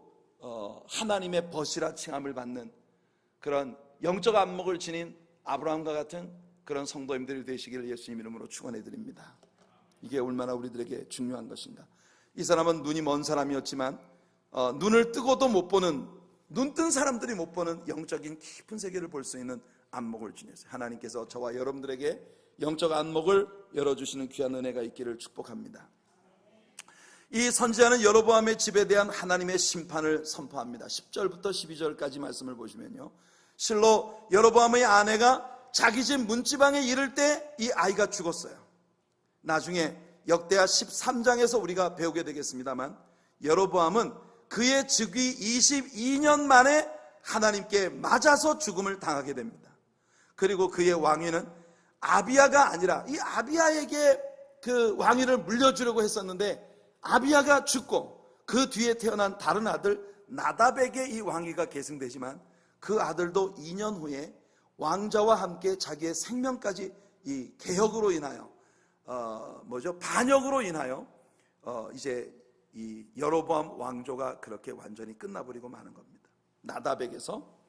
하나님의 벗이라 칭함을 받는 그런 영적 안목을 지닌 아브라함과 같은 그런 성도님들이 되시기를 예수님 이름으로 축원해 드립니다. 이게 얼마나 우리들에게 중요한 것인가. 이 사람은 눈이 먼 사람이었지만 눈을 뜨고도 못 보는, 눈 뜬 사람들이 못 보는 영적인 깊은 세계를 볼 수 있는 안목을 지녔어요. 하나님께서 저와 여러분들에게 영적 안목을 열어주시는 귀한 은혜가 있기를 축복합니다. 이 선지자는 여로보암의 집에 대한 하나님의 심판을 선포합니다. 10절부터 12절까지 말씀을 보시면요, 실로 여로보암의 아내가 자기 집 문지방에 이를 때 이 아이가 죽었어요. 나중에 역대하 13장에서 우리가 배우게 되겠습니다만 여로보암은 그의 즉위 22년 만에 하나님께 맞아서 죽음을 당하게 됩니다. 그리고 그의 왕위는 아비야가 아니라 이 아비야에게 그 왕위를 물려주려고 했었는데 아비야가 죽고 그 뒤에 태어난 다른 아들 나답에게 이 왕위가 계승되지만 그 아들도 2년 후에 왕자와 함께 자기의 생명까지 이 개혁으로 인하여 반역으로 인하여 이제 이 여로보암 왕조가 그렇게 완전히 끝나버리고 마는 겁니다. 나답에게서.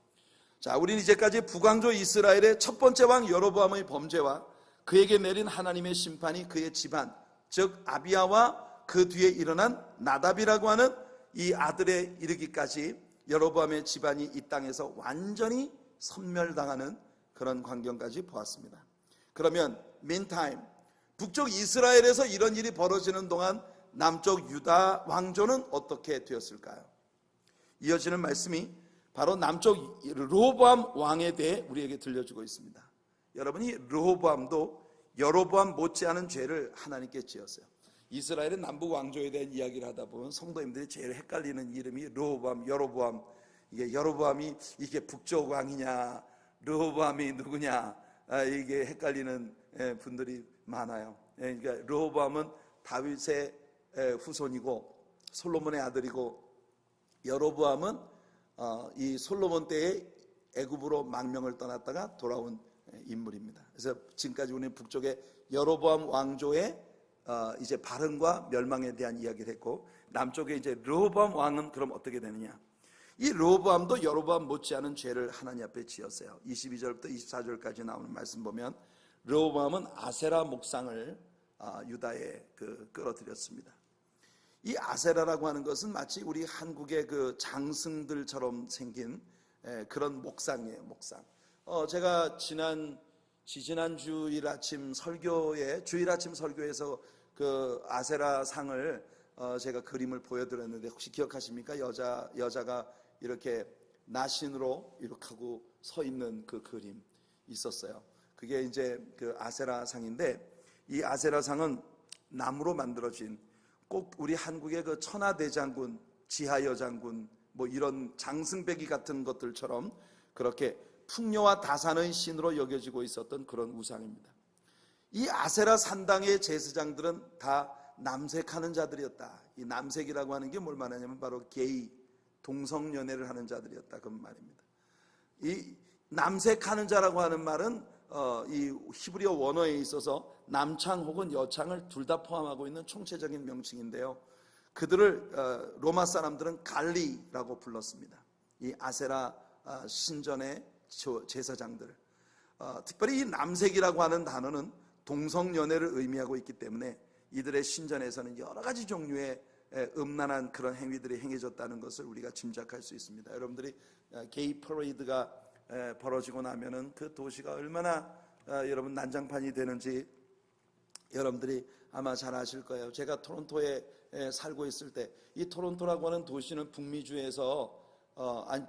자, 우리는 이제까지 북왕조 이스라엘의 첫 번째 왕 여로보암의 범죄와 그에게 내린 하나님의 심판이 그의 집안, 즉 아비야와 그 뒤에 일어난 나답이라고 하는 이 아들에 이르기까지 여로보암의 집안이 이 땅에서 완전히 섬멸당하는 그런 광경까지 보았습니다. 그러면 meantime 북쪽 이스라엘에서 이런 일이 벌어지는 동안 남쪽 유다 왕조는 어떻게 되었을까요? 이어지는 말씀이 바로 남쪽 르호보암 왕에 대해 우리에게 들려주고 있습니다. 여러분이 르호보암도 여로보암 못지않은 죄를 하나님께 지었어요. 이스라엘의 남북 왕조에 대한 이야기를 하다 보면 성도님들이 제일 헷갈리는 이름이 르호보암, 여로보암. 이게 여로보암이 이게 북쪽 왕이냐, 르호보암이 누구냐, 이게 헷갈리는 분들이 많아요. 그러니까 르호보암은 다윗의 후손이고 솔로몬의 아들이고, 여로보암은 이 솔로몬 때에 애굽으로 망명을 떠났다가 돌아온 인물입니다. 그래서 지금까지 우리는 북쪽의 여로보암 왕조의 이제 발흥과 멸망에 대한 이야기를 했고, 남쪽에 이제 르호보암 왕은 그럼 어떻게 되느냐? 이 르호보암도 여로보암 못지않은 죄를 하나님 앞에 지었어요. 22절부터 24절까지 나오는 말씀 보면 르호보암은 아세라 목상을 유다에 끌어들였습니다. 이 아세라라고 하는 것은 마치 우리 한국의 그 장승들처럼 생긴 그런 목상이에요. 목상. 제가 지난 주일 아침 설교에서 그 아세라 상을 제가 그림을 보여드렸는데 혹시 기억하십니까? 여자가 이렇게 나신으로 이렇게 하고 서 있는 그 그림 있었어요. 그게 이제 그 아세라 상인데, 이 아세라 상은 나무로 만들어진, 꼭 우리 한국의 그 천하대장군, 지하여장군 뭐 이런 장승배기 같은 것들처럼 그렇게 풍요와 다산의 신으로 여겨지고 있었던 그런 우상입니다. 이 아세라 산당의 제사장들은 다 남색하는 자들이었다. 이 남색이라고 하는 게 뭘 말하냐면 바로 게이, 동성연애를 하는 자들이었다, 그 말입니다. 이 남색하는 자라고 하는 말은 이 히브리어 원어에 있어서 남창 혹은 여창을 둘 다 포함하고 있는 총체적인 명칭인데요, 그들을 로마 사람들은 갈리라고 불렀습니다. 이 아세라 신전의 제사장들, 특별히 이 남색이라고 하는 단어는 동성연애를 의미하고 있기 때문에 이들의 신전에서는 여러 가지 종류의 음란한 그런 행위들이 행해졌다는 것을 우리가 짐작할 수 있습니다. 여러분들이 게이 퍼레이드가 벌어지고 나면은 그 도시가 얼마나 여러분 난장판이 되는지 여러분들이 아마 잘 아실 거예요. 제가 토론토에 살고 있을 때, 이 토론토라고 하는 도시는 북미주에서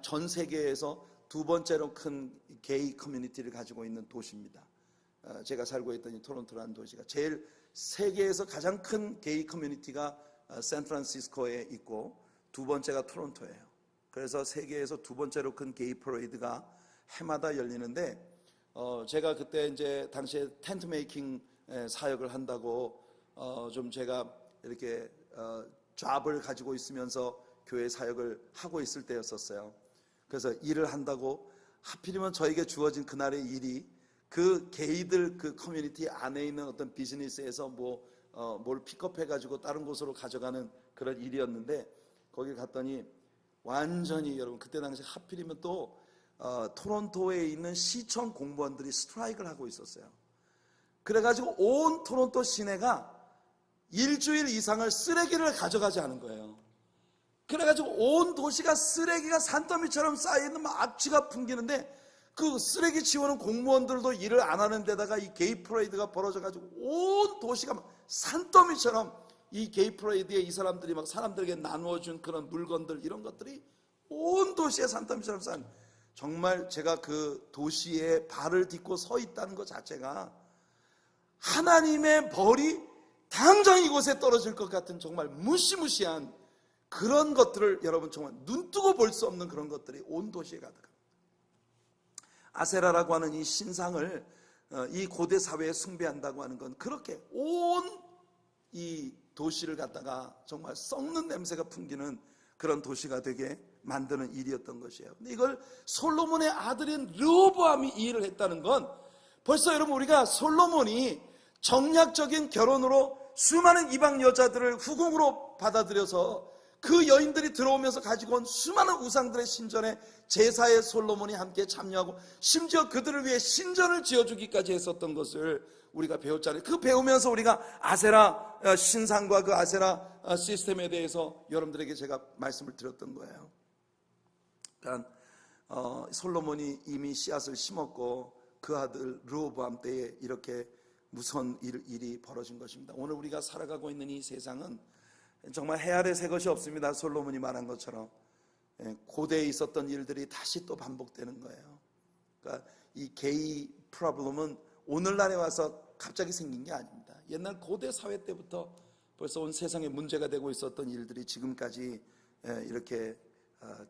전 세계에서 두 번째로 큰 게이 커뮤니티를 가지고 있는 도시입니다. 제가 살고 있던 이 토론토라는 도시가 제일 세계에서 가장 큰 게이 커뮤니티가 샌프란시스코에 있고 두 번째가 토론토예요. 그래서 세계에서 두 번째로 큰 게이 퍼레이드가 해마다 열리는데, 제가 그때 이제 당시에 텐트 메이킹 사역을 한다고 좀 제가 이렇게 잡을 가지고 있으면서 교회 사역을 하고 있을 때였었어요. 그래서 일을 한다고 하필이면 저에게 주어진 그날의 일이 그 게이들 그 커뮤니티 안에 있는 어떤 비즈니스에서 뭘 픽업해 가지고 다른 곳으로 가져가는 그런 일이었는데, 거기 갔더니 완전히 여러분 그때 당시 하필이면 또 토론토에 있는 시청 공무원들이 스트라이크를 하고 있었어요. 그래가지고 온 토론토 시내가 일주일 이상을 쓰레기를 가져가지 않은 거예요. 그래가지고 온 도시가 쓰레기가 산더미처럼 쌓여있는 막 악취가 풍기는데, 그 쓰레기 치우는 공무원들도 일을 안 하는 데다가 이 게이 프레이드가 벌어져가지고 온 도시가 막 산더미처럼 이 게이 프레이드에 이 사람들이 막 사람들에게 나누어준 그런 물건들, 이런 것들이 온 도시에 산더미처럼 쌓인, 정말 제가 그 도시에 발을 딛고 서 있다는 것 자체가 하나님의 벌이 당장 이곳에 떨어질 것 같은 정말 무시무시한 그런 것들을 여러분 정말 눈뜨고 볼 수 없는 그런 것들이 온 도시에 가득합니다. 아세라라고 하는 이 신상을 이 고대 사회에 숭배한다고 하는 건 그렇게 온 이 도시를 갖다가 정말 썩는 냄새가 풍기는 그런 도시가 되게 만드는 일이었던 것이에요. 근데 이걸 솔로몬의 아들인 르호보암이 이 일을 했다는 건, 벌써 여러분 우리가 솔로몬이 정략적인 결혼으로 수많은 이방 여자들을 후궁으로 받아들여서 그 여인들이 들어오면서 가지고 온 수많은 우상들의 신전에 제사에 솔로몬이 함께 참여하고 심지어 그들을 위해 신전을 지어주기까지 했었던 것을 우리가 배웠잖아요. 그 배우면서 우리가 아세라 신상과 그 아세라 시스템에 대해서 여러분들에게 제가 말씀을 드렸던 거예요. 그러니까 솔로몬이 이미 씨앗을 심었고 그 아들 르호보암 때에 이렇게 무서운 일이 벌어진 것입니다. 오늘 우리가 살아가고 있는 이 세상은 정말 해 아래 새 것이 없습니다. 솔로몬이 말한 것처럼 고대에 있었던 일들이 다시 또 반복되는 거예요. 그러니까 이 게이 프로블럼은 오늘날에 와서 갑자기 생긴 게 아닙니다. 옛날 고대 사회 때부터 벌써 온 세상에 문제가 되고 있었던 일들이 지금까지 이렇게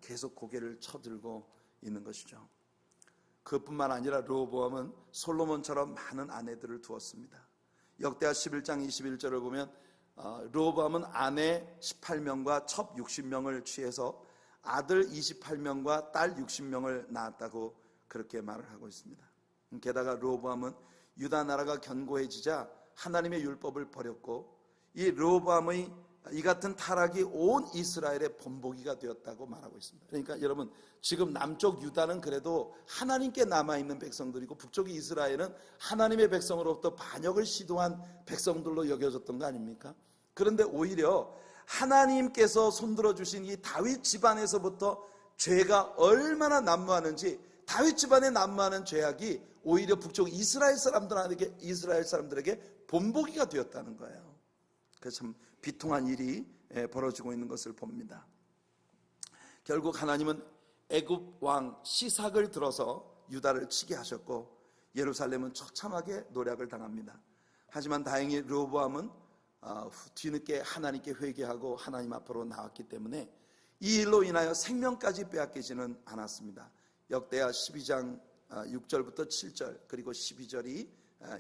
계속 고개를 쳐들고 있는 것이죠. 그뿐만 아니라 르호보암은 솔로몬처럼 많은 아내들을 두었습니다. 역대하 11장 21절을 보면 르호보암은 아내 18명과 첩 60명을 취해서 아들 28명과 딸 60명을 낳았다고 그렇게 말을 하고 있습니다. 게다가 르호보암은 유다 나라가 견고해지자 하나님의 율법을 버렸고 이 르호보암의 이 같은 타락이 온 이스라엘의 본보기가 되었다고 말하고 있습니다. 그러니까 여러분, 지금 남쪽 유다는 그래도 하나님께 남아있는 백성들이고 북쪽 이스라엘은 하나님의 백성으로부터 반역을 시도한 백성들로 여겨졌던 거 아닙니까? 그런데 오히려 하나님께서 손들어 주신 이 다윗 집안에서부터 죄가 얼마나 난무하는지, 다윗 집안에 난무하는 죄악이 오히려 북쪽 이스라엘 사람들에게 본보기가 되었다는 거예요. 그래서 참 비통한 일이 벌어지고 있는 것을 봅니다. 결국 하나님은 애굽 왕 시삭을 들어서 유다를 치게 하셨고 예루살렘은 처참하게 노략을 당합니다. 하지만 다행히 르호보암은 뒤늦게 하나님께 회개하고 하나님 앞으로 나왔기 때문에 이 일로 인하여 생명까지 빼앗기지는 않았습니다. 역대하 12장 6절부터 7절 그리고 12절이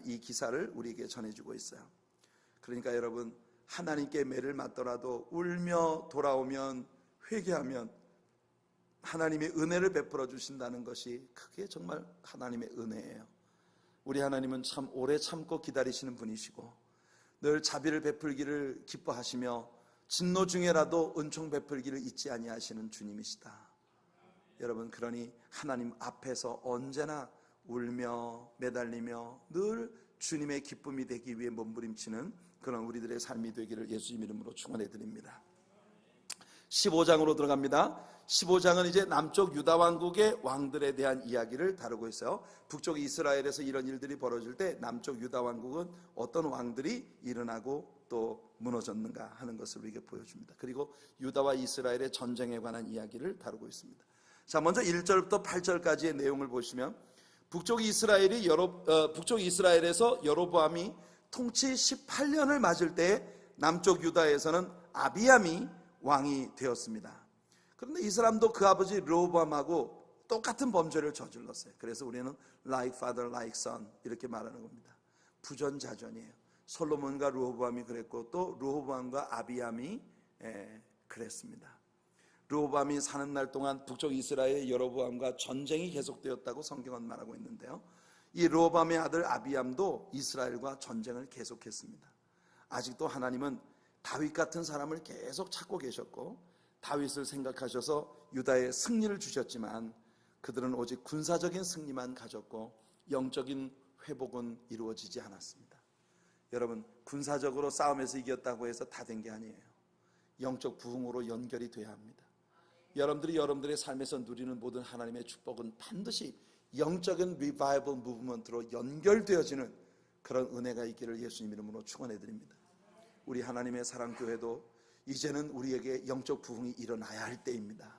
이 기사를 우리에게 전해주고 있어요. 그러니까 여러분, 하나님께 매를 맞더라도 울며 돌아오면, 회개하면 하나님의 은혜를 베풀어 주신다는 것이 그게 정말 하나님의 은혜예요. 우리 하나님은 참 오래 참고 기다리시는 분이시고 늘 자비를 베풀기를 기뻐하시며 진노 중에라도 은총 베풀기를 잊지 아니하시는 주님이시다. 여러분, 그러니 하나님 앞에서 언제나 울며 매달리며 늘 주님의 기쁨이 되기 위해 몸부림치는 그런 우리들의 삶이 되기를 예수님 이름으로 축원해 드립니다. 15장으로 들어갑니다. 15장은 이제 남쪽 유다 왕국의 왕들에 대한 이야기를 다루고 있어요. 북쪽 이스라엘에서 이런 일들이 벌어질 때 남쪽 유다 왕국은 어떤 왕들이 일어나고 또 무너졌는가 하는 것을 우리에게 보여줍니다. 그리고 유다와 이스라엘의 전쟁에 관한 이야기를 다루고 있습니다. 자, 먼저 1절부터 8절까지의 내용을 보시면 북쪽 이스라엘에서 여로보암이 통치 18년을 맞을 때 남쪽 유다에서는 아비암이 왕이 되었습니다. 그런데 이 사람도 그 아버지 르호보암하고 똑같은 범죄를 저질렀어요. 그래서 우리는 like father, like son 이렇게 말하는 겁니다. 부전자전이에요. 솔로몬과 르호보암이 그랬고 또 르호보암과 아비암이 그랬습니다. 르호보암이 사는 날 동안 북쪽 이스라엘의 여로보암과 전쟁이 계속되었다고 성경은 말하고 있는데요. 이 르호보암의 아들 아비암도 이스라엘과 전쟁을 계속했습니다. 아직도 하나님은 다윗 같은 사람을 계속 찾고 계셨고 다윗을 생각하셔서 유다에 승리를 주셨지만 그들은 오직 군사적인 승리만 가졌고 영적인 회복은 이루어지지 않았습니다. 여러분, 군사적으로 싸움에서 이겼다고 해서 다 된 게 아니에요. 영적 부흥으로 연결이 돼야 합니다. 여러분들이 여러분들의 삶에서 누리는 모든 하나님의 축복은 반드시 영적인 리바이벌 무브먼트로 연결되어지는 그런 은혜가 있기를 예수님 이름으로 축원해 드립니다. 우리 하나님의 사랑교회도 이제는 우리에게 영적 부흥이 일어나야 할 때입니다.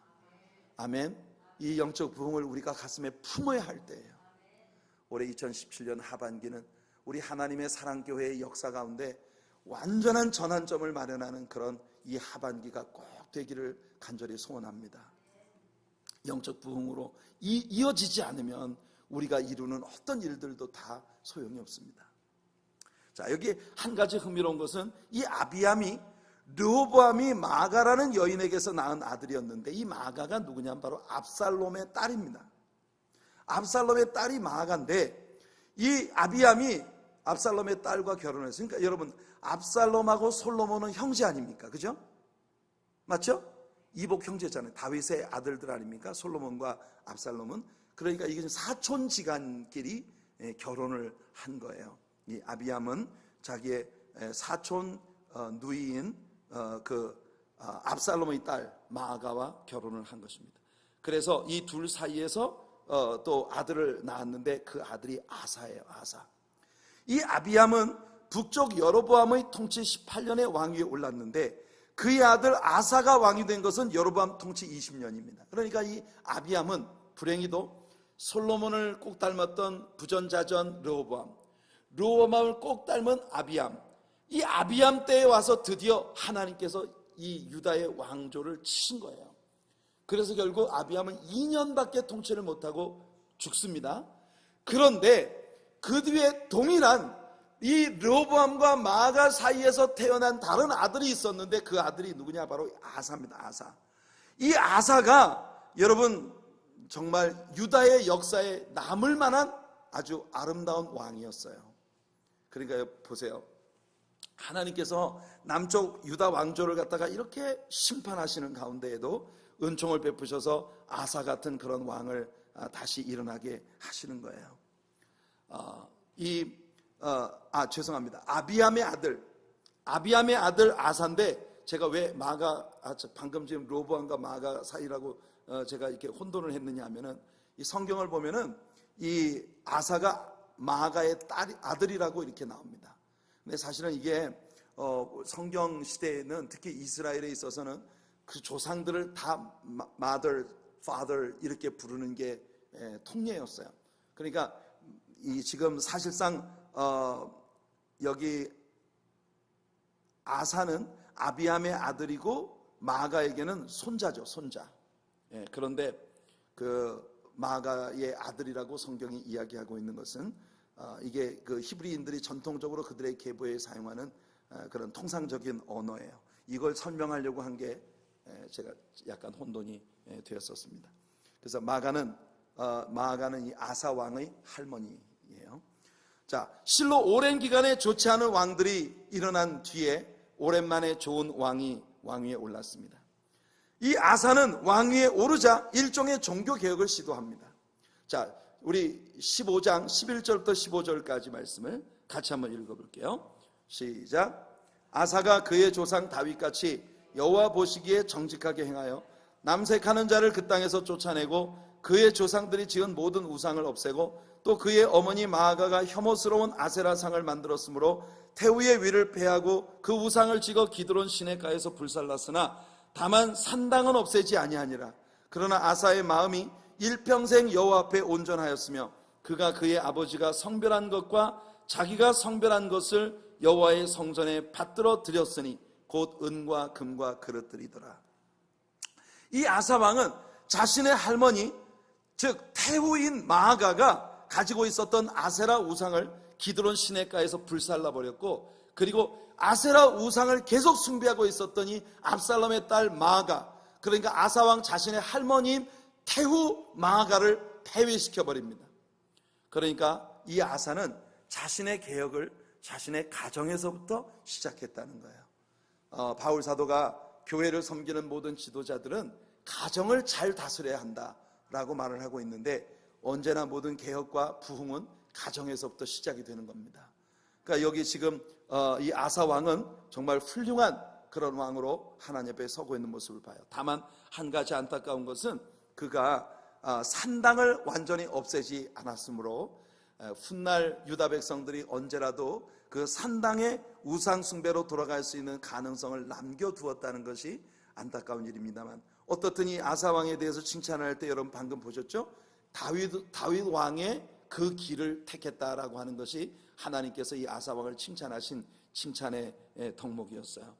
아멘. 이 영적 부흥을 우리가 가슴에 품어야 할 때예요. 올해 2017년 하반기는 우리 하나님의 사랑교회의 역사 가운데 완전한 전환점을 마련하는 그런 이 하반기가 꼭 되기를 간절히 소원합니다. 영적 부흥으로 이어지지 않으면 우리가 이루는 어떤 일들도 다 소용이 없습니다. 자, 여기 한 가지 흥미로운 것은 이 아비암이 르호보암이 마가라는 여인에게서 낳은 아들이었는데 이 마가가 누구냐면 바로 압살롬의 딸입니다. 압살롬의 딸이 마가인데 이 아비암이 압살롬의 딸과 결혼했으니까 여러분, 압살롬하고 솔로몬은 형제 아닙니까? 그죠? 맞죠? 이복 형제잖아요. 다윗의 아들들 아닙니까? 솔로몬과 압살롬은. 그러니까 이게 사촌지간끼리 결혼을 한 거예요. 이 아비암은 자기의 사촌 누이인 압살롬의 딸 마아가와 결혼을 한 것입니다. 그래서 이 둘 사이에서 또 아들을 낳았는데 그 아들이 아사예요. 아사. 이 아비암은 북쪽 여로보암의 통치 18년에 왕위에 올랐는데 그의 아들 아사가 왕이 된 것은 여로보암 통치 20년입니다. 그러니까 이 아비암은 불행히도 솔로몬을 꼭 닮았던 부전자전 르호보암을 꼭 닮은 아비암, 이 아비암 때에 와서 드디어 하나님께서 이 유다의 왕조를 치신 거예요. 그래서 결국 아비암은 2년밖에 통치를 못하고 죽습니다. 그런데 그 뒤에 동일한 이 르호보암과 마아가 사이에서 태어난 다른 아들이 있었는데 그 아들이 누구냐? 바로 아사입니다. 아사. 이 아사가 여러분 정말 유다의 역사에 남을 만한 아주 아름다운 왕이었어요. 그러니까 보세요. 하나님께서 남쪽 유다 왕조를 갖다가 이렇게 심판하시는 가운데에도 은총을 베푸셔서 아사 같은 그런 왕을 다시 일어나게 하시는 거예요. 죄송합니다. 아비암의 아들 아사인데 제가 왜 방금 지금 로보암과 마가 사이라고 제가 이렇게 혼돈을 했느냐 하면은 이 성경을 보면은 이 아사가 마가의 아들이라고 이렇게 나옵니다. 근데 사실은 이게 성경 시대에는 특히 이스라엘에 있어서는 그 조상들을 다 mother, father 이렇게 부르는 게 통례였어요. 그러니까 이 지금 사실상 여기 아사는 아비암의 아들이고 마가에게는 손자죠, 손자. 그런데 그 마가의 아들이라고 성경이 이야기하고 있는 것은 이게 그 히브리인들이 전통적으로 그들의 계보에 사용하는 그런 통상적인 언어예요. 이걸 설명하려고 한 게 제가 약간 혼돈이 되었었습니다. 그래서 마가는 이 아사 왕의 할머니예요. 자, 실로 오랜 기간에 좋지 않은 왕들이 일어난 뒤에 오랜만에 좋은 왕위에 올랐습니다. 이 아사는 왕위에 오르자 일종의 종교 개혁을 시도합니다. 자, 우리 15장 11절부터 15절까지 말씀을 같이 한번 읽어볼게요. 시작. 아사가 그의 조상 다윗같이 여호와 보시기에 정직하게 행하여 남색하는 자를 그 땅에서 쫓아내고 그의 조상들이 지은 모든 우상을 없애고 또 그의 어머니 마아가가 혐오스러운 아세라상을 만들었으므로 태우의 위를 패하고 그 우상을 찍어 기드론 시내가에서 불살랐으나 다만 산당은 없애지 아니하니라. 그러나 아사의 마음이 일평생 여호와 앞에 온전하였으며 그가 그의 아버지가 성별한 것과 자기가 성별한 것을 여호와의 성전에 받들어 드렸으니 곧 은과 금과 그릇들이더라. 이 아사 왕은 자신의 할머니 즉 태후인 마아가가 가지고 있었던 아세라 우상을 기드론 시내가에서 불살라 버렸고, 그리고 아세라 우상을 계속 숭배하고 있었던 이 압살롬의 딸 마아가, 그러니까 아사 왕 자신의 할머니인 태후 마아가를 폐위시켜 버립니다. 그러니까 이 아사는 자신의 개혁을 자신의 가정에서부터 시작했다는 거예요. 바울 사도가 교회를 섬기는 모든 지도자들은 가정을 잘 다스려야 한다라고 말을 하고 있는데, 언제나 모든 개혁과 부흥은 가정에서부터 시작이 되는 겁니다. 그러니까 여기 지금 이 아사 왕은 정말 훌륭한 그런 왕으로 하나님 앞에 서고 있는 모습을 봐요. 다만 한 가지 안타까운 것은 그가 산당을 완전히 없애지 않았으므로 훗날 유다 백성들이 언제라도 그 산당의 우상 숭배로 돌아갈 수 있는 가능성을 남겨두었다는 것이 안타까운 일입니다만, 어떻든 이 아사 왕에 대해서 칭찬을 할 때 여러분 방금 보셨죠? 다윗 왕의 그 길을 택했다라고 하는 것이 하나님께서 이 아사 왕을 칭찬하신 칭찬의 덕목이었어요.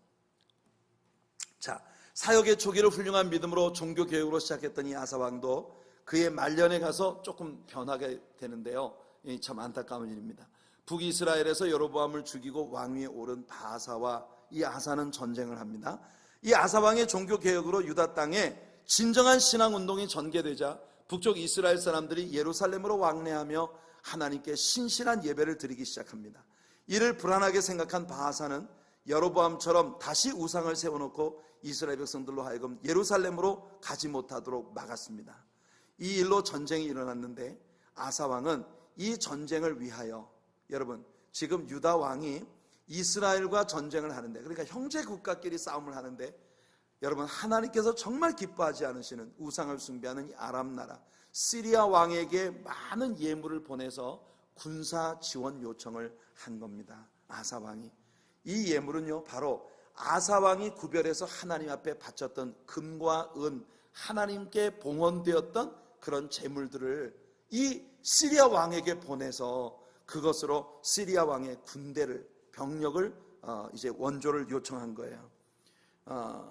자, 사역의 초기를 훌륭한 믿음으로 종교 개혁으로 시작했던 이 아사 왕도 그의 말년에 가서 조금 변하게 되는데요. 참 안타까운 일입니다. 북이스라엘에서 여로보암을 죽이고 왕위에 오른 바아사와 이 아사는 전쟁을 합니다. 이 아사 왕의 종교 개혁으로 유다 땅에 진정한 신앙 운동이 전개되자 북쪽 이스라엘 사람들이 예루살렘으로 왕래하며 하나님께 신실한 예배를 드리기 시작합니다. 이를 불안하게 생각한 바아사는 여로보암처럼 다시 우상을 세워놓고 이스라엘 백성들로 하여금 예루살렘으로 가지 못하도록 막았습니다. 이 일로 전쟁이 일어났는데 아사 왕은 이 전쟁을 위하여, 여러분 지금 유다 왕이 이스라엘과 전쟁을 하는데, 그러니까 형제 국가끼리 싸움을 하는데, 여러분, 하나님께서 정말 기뻐하지 않으시는 우상을 숭배하는 이 아람 나라 시리아 왕에게 많은 예물을 보내서 군사 지원 요청을 한 겁니다. 아사 왕이. 이 예물은요, 바로 아사 왕이 구별해서 하나님 앞에 바쳤던 금과 은, 하나님께 봉헌되었던 그런 재물들을 이 시리아 왕에게 보내서 그것으로 시리아 왕의 군대를, 병력을 이제 원조를 요청한 거예요.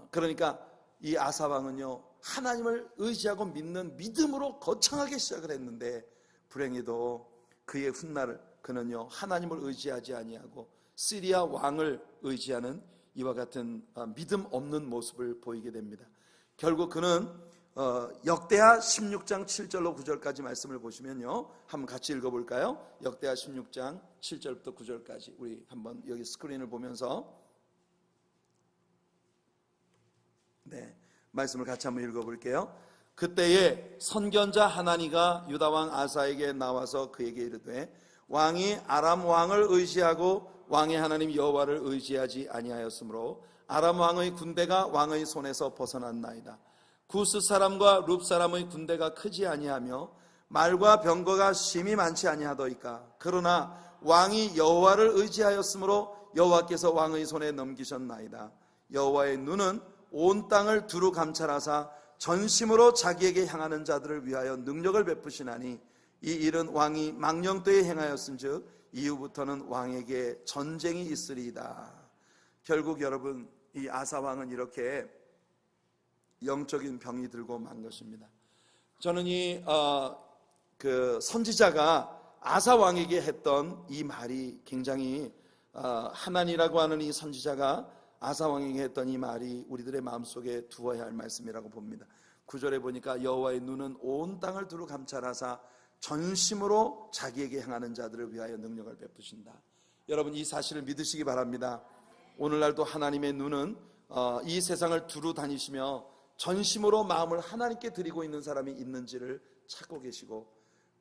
그러니까 이 아사 왕은요, 하나님을 의지하고 믿는 믿음으로 거창하게 시작을 했는데, 불행히도 그의 훗날을 그는요, 하나님을 의지하지 아니하고 시리아 왕을 의지하는 이와 같은 믿음 없는 모습을 보이게 됩니다. 결국 그는 역대하 16장 7절로 9절까지 말씀을 보시면요, 한번 같이 읽어볼까요? 역대하 16장 7절부터 9절까지 우리 한번 여기 스크린을 보면서 말씀을 같이 한번 읽어볼게요. 그때에 선견자 하나니가 유다왕 아사에게 나와서 그에게 이르되, 왕이 아람 왕을 의지하고 왕의 하나님 여호와를 의지하지 아니하였으므로 아람 왕의 군대가 왕의 손에서 벗어났나이다. 구스 사람과 룹 사람의 군대가 크지 아니하며 말과 병거가 심히 많지 아니하더이까. 그러나 왕이 여호와를 의지하였으므로 여호와께서 왕의 손에 넘기셨나이다. 여호와의 눈은 온 땅을 두루 감찰하사 전심으로 자기에게 향하는 자들을 위하여 능력을 베푸시나니 이 일은 왕이 망령되이 행하였은즉 이후부터는 왕에게 전쟁이 있으리이다. 결국 여러분, 이 아사 왕은 이렇게 영적인 병이 들고 만 것입니다. 저는 그 선지자가 아사 왕에게 했던 이 말이 굉장히 하나니라고 하는 이 선지자가 아사 왕에게 했던 이 말이 우리들의 마음속에 두어야 할 말씀이라고 봅니다. 9절에 보니까 여호와의 눈은 온 땅을 두루 감찰하사 전심으로 자기에게 향하는 자들을 위하여 능력을 베푸신다. 여러분, 이 사실을 믿으시기 바랍니다. 오늘날도 하나님의 눈은 이 세상을 두루 다니시며 전심으로 마음을 하나님께 드리고 있는 사람이 있는지를 찾고 계시고,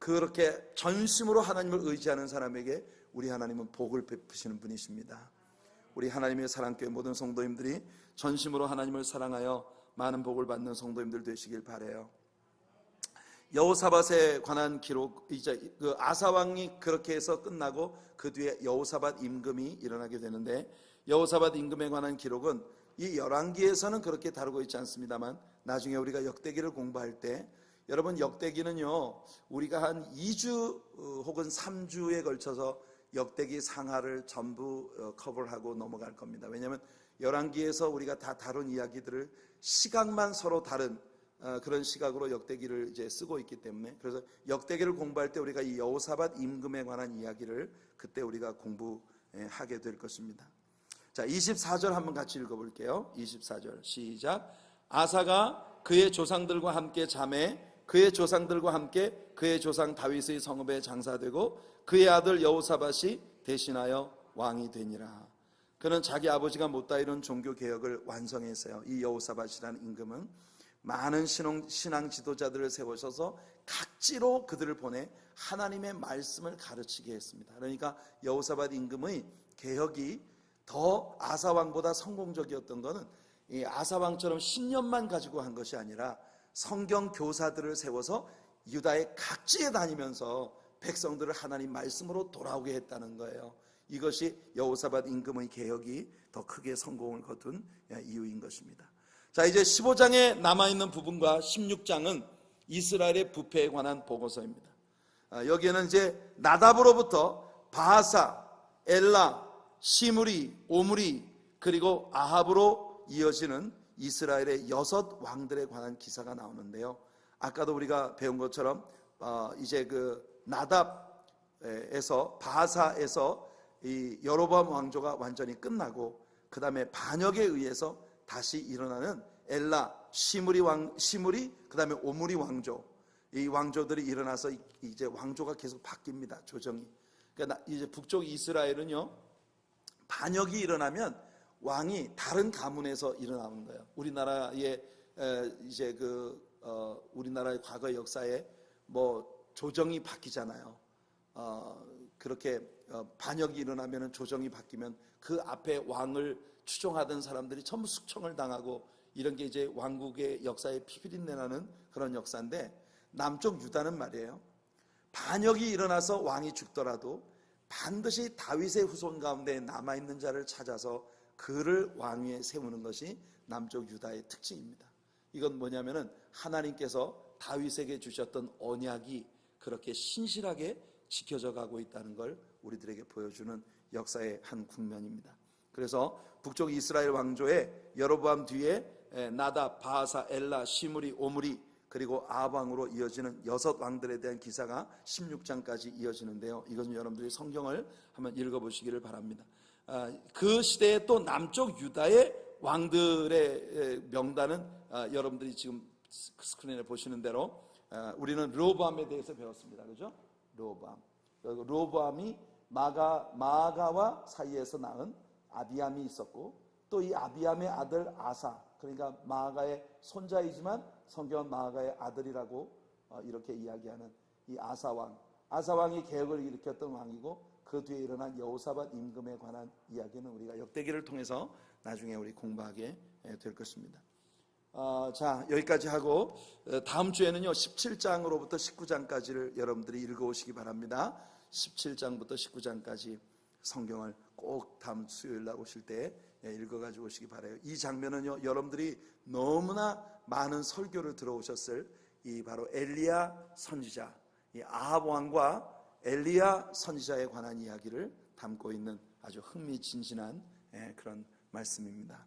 그렇게 전심으로 하나님을 의지하는 사람에게 우리 하나님은 복을 베푸시는 분이십니다. 우리 하나님의 사랑교회 모든 성도님들이 전심으로 하나님을 사랑하여 많은 복을 받는 성도님들 되시길 바라요. 여호사밧에 관한 기록, 이제 그 아사 왕이 그렇게 해서 끝나고 그 뒤에 여호사밧 임금이 일어나게 되는데, 여호사밧 임금에 관한 기록은 이 열왕기에서는 그렇게 다루고 있지 않습니다만, 나중에 우리가 역대기를 공부할 때, 여러분, 역대기는요, 우리가 한 2주 혹은 3주에 걸쳐서 역대기 상하를 전부 커버하고 넘어갈 겁니다. 왜냐하면 열왕기에서 우리가 다 다룬 이야기들을 시각만 서로 다른 그런 시각으로 역대기를 이제 쓰고 있기 때문에, 그래서 역대기를 공부할 때 우리가 이 여호사밧 임금에 관한 이야기를 그때 우리가 공부하게 될 것입니다. 자, 24절 한번 같이 읽어볼게요. 24절 시작. 아사가 그의 조상들과 함께 잠에 그의 조상들과 함께 그의 조상 다윗의 성읍에 장사되고 그의 아들 여호사밧이 대신하여 왕이 되니라. 그는 자기 아버지가 못다 이룬 종교개혁을 완성했어요. 이 여호사밧이라는 임금은 많은 신앙 지도자들을 세우셔서 각지로 그들을 보내 하나님의 말씀을 가르치게 했습니다. 그러니까 여호사밧 임금의 개혁이 더 아사왕보다 성공적이었던 것은 이 아사왕처럼 신념만 가지고 한 것이 아니라 성경 교사들을 세워서 유다의 각지에 다니면서 백성들을 하나님 말씀으로 돌아오게 했다는 거예요. 이것이 여호사밧 임금의 개혁이 더 크게 성공을 거둔 이유인 것입니다. 자, 이제 15장에 남아있는 부분과 16장은 이스라엘의 부패에 관한 보고서입니다. 여기에는 이제 나답으로부터 바하사, 엘라, 시므리, 오므리, 그리고 아합으로 이어지는 이스라엘의 6 왕들에 관한 기사가 나오는데요, 아까도 우리가 배운 것처럼 이제 그 나답에서, 바하사에서 이 여로보암 왕조가 완전히 끝나고 그 다음에 반역에 의해서 다시 일어나는 엘라, 시므리, 그 다음에 오므리 왕조, 이 왕조들이 일어나서 이제 왕조가 계속 바뀝니다. 조정이. 그러니까 이제 북쪽 이스라엘은요, 반역이 일어나면 왕이 다른 가문에서 일어나는 거예요. 우리나라의 이제 우리나라의 과거 역사에 뭐 조정이 바뀌잖아요. 그렇게 반역이 일어나면 조정이 바뀌면 그 앞에 왕을 추종하던 사람들이 전부 숙청을 당하고 이런 게 이제 왕국의 역사에 피비린내 나는 그런 역사인데, 남쪽 유다는 말이에요, 반역이 일어나서 왕이 죽더라도 반드시 다윗의 후손 가운데 남아있는 자를 찾아서 그를 왕위에 세우는 것이 남쪽 유다의 특징입니다. 이건 뭐냐면은 하나님께서 다윗에게 주셨던 언약이 그렇게 신실하게 지켜져 가고 있다는 걸 우리들에게 보여주는 역사의 한 국면입니다. 그래서 북쪽 이스라엘 왕조의 여로보암 뒤에 나답, 바하사, 엘라, 시므리, 오므리, 그리고 아합왕으로 이어지는 6 왕들에 대한 기사가 16장까지 이어지는데요. 이것은 여러분들이 성경을 한번 읽어보시기를 바랍니다. 그 시대에 또 남쪽 유다의 왕들의 명단은 여러분들이 지금 스크린에 보시는 대로 우리는 르호보암에 대해서 배웠습니다. 그죠? 르호보암이 마아가와 사이에서 낳은 아비암이 있었고, 또 이 아비암의 아들 아사, 그러니까 마아가의 손자이지만 성경은 마아가의 아들이라고 이렇게 이야기하는 이 아사왕이 개혁을 일으켰던 왕이고, 그 뒤에 일어난 여호사밧 임금에 관한 이야기는 우리가 역대기를 통해서 나중에 우리 공부하게 될 것입니다. 자, 여기까지 하고 다음 주에는요 17장으로부터 19장까지를 여러분들이 읽어오시기 바랍니다. 17장부터 19장까지 성경을 꼭 다음 수요일 날 오실 때 읽어가지고 오시기 바라요. 이 장면은요, 여러분들이 너무나 많은 설교를 들어오셨을 이 바로 엘리야 선지자, 이 아합 왕과 엘리야 선지자에 관한 이야기를 담고 있는 아주 흥미진진한 그런 말씀입니다.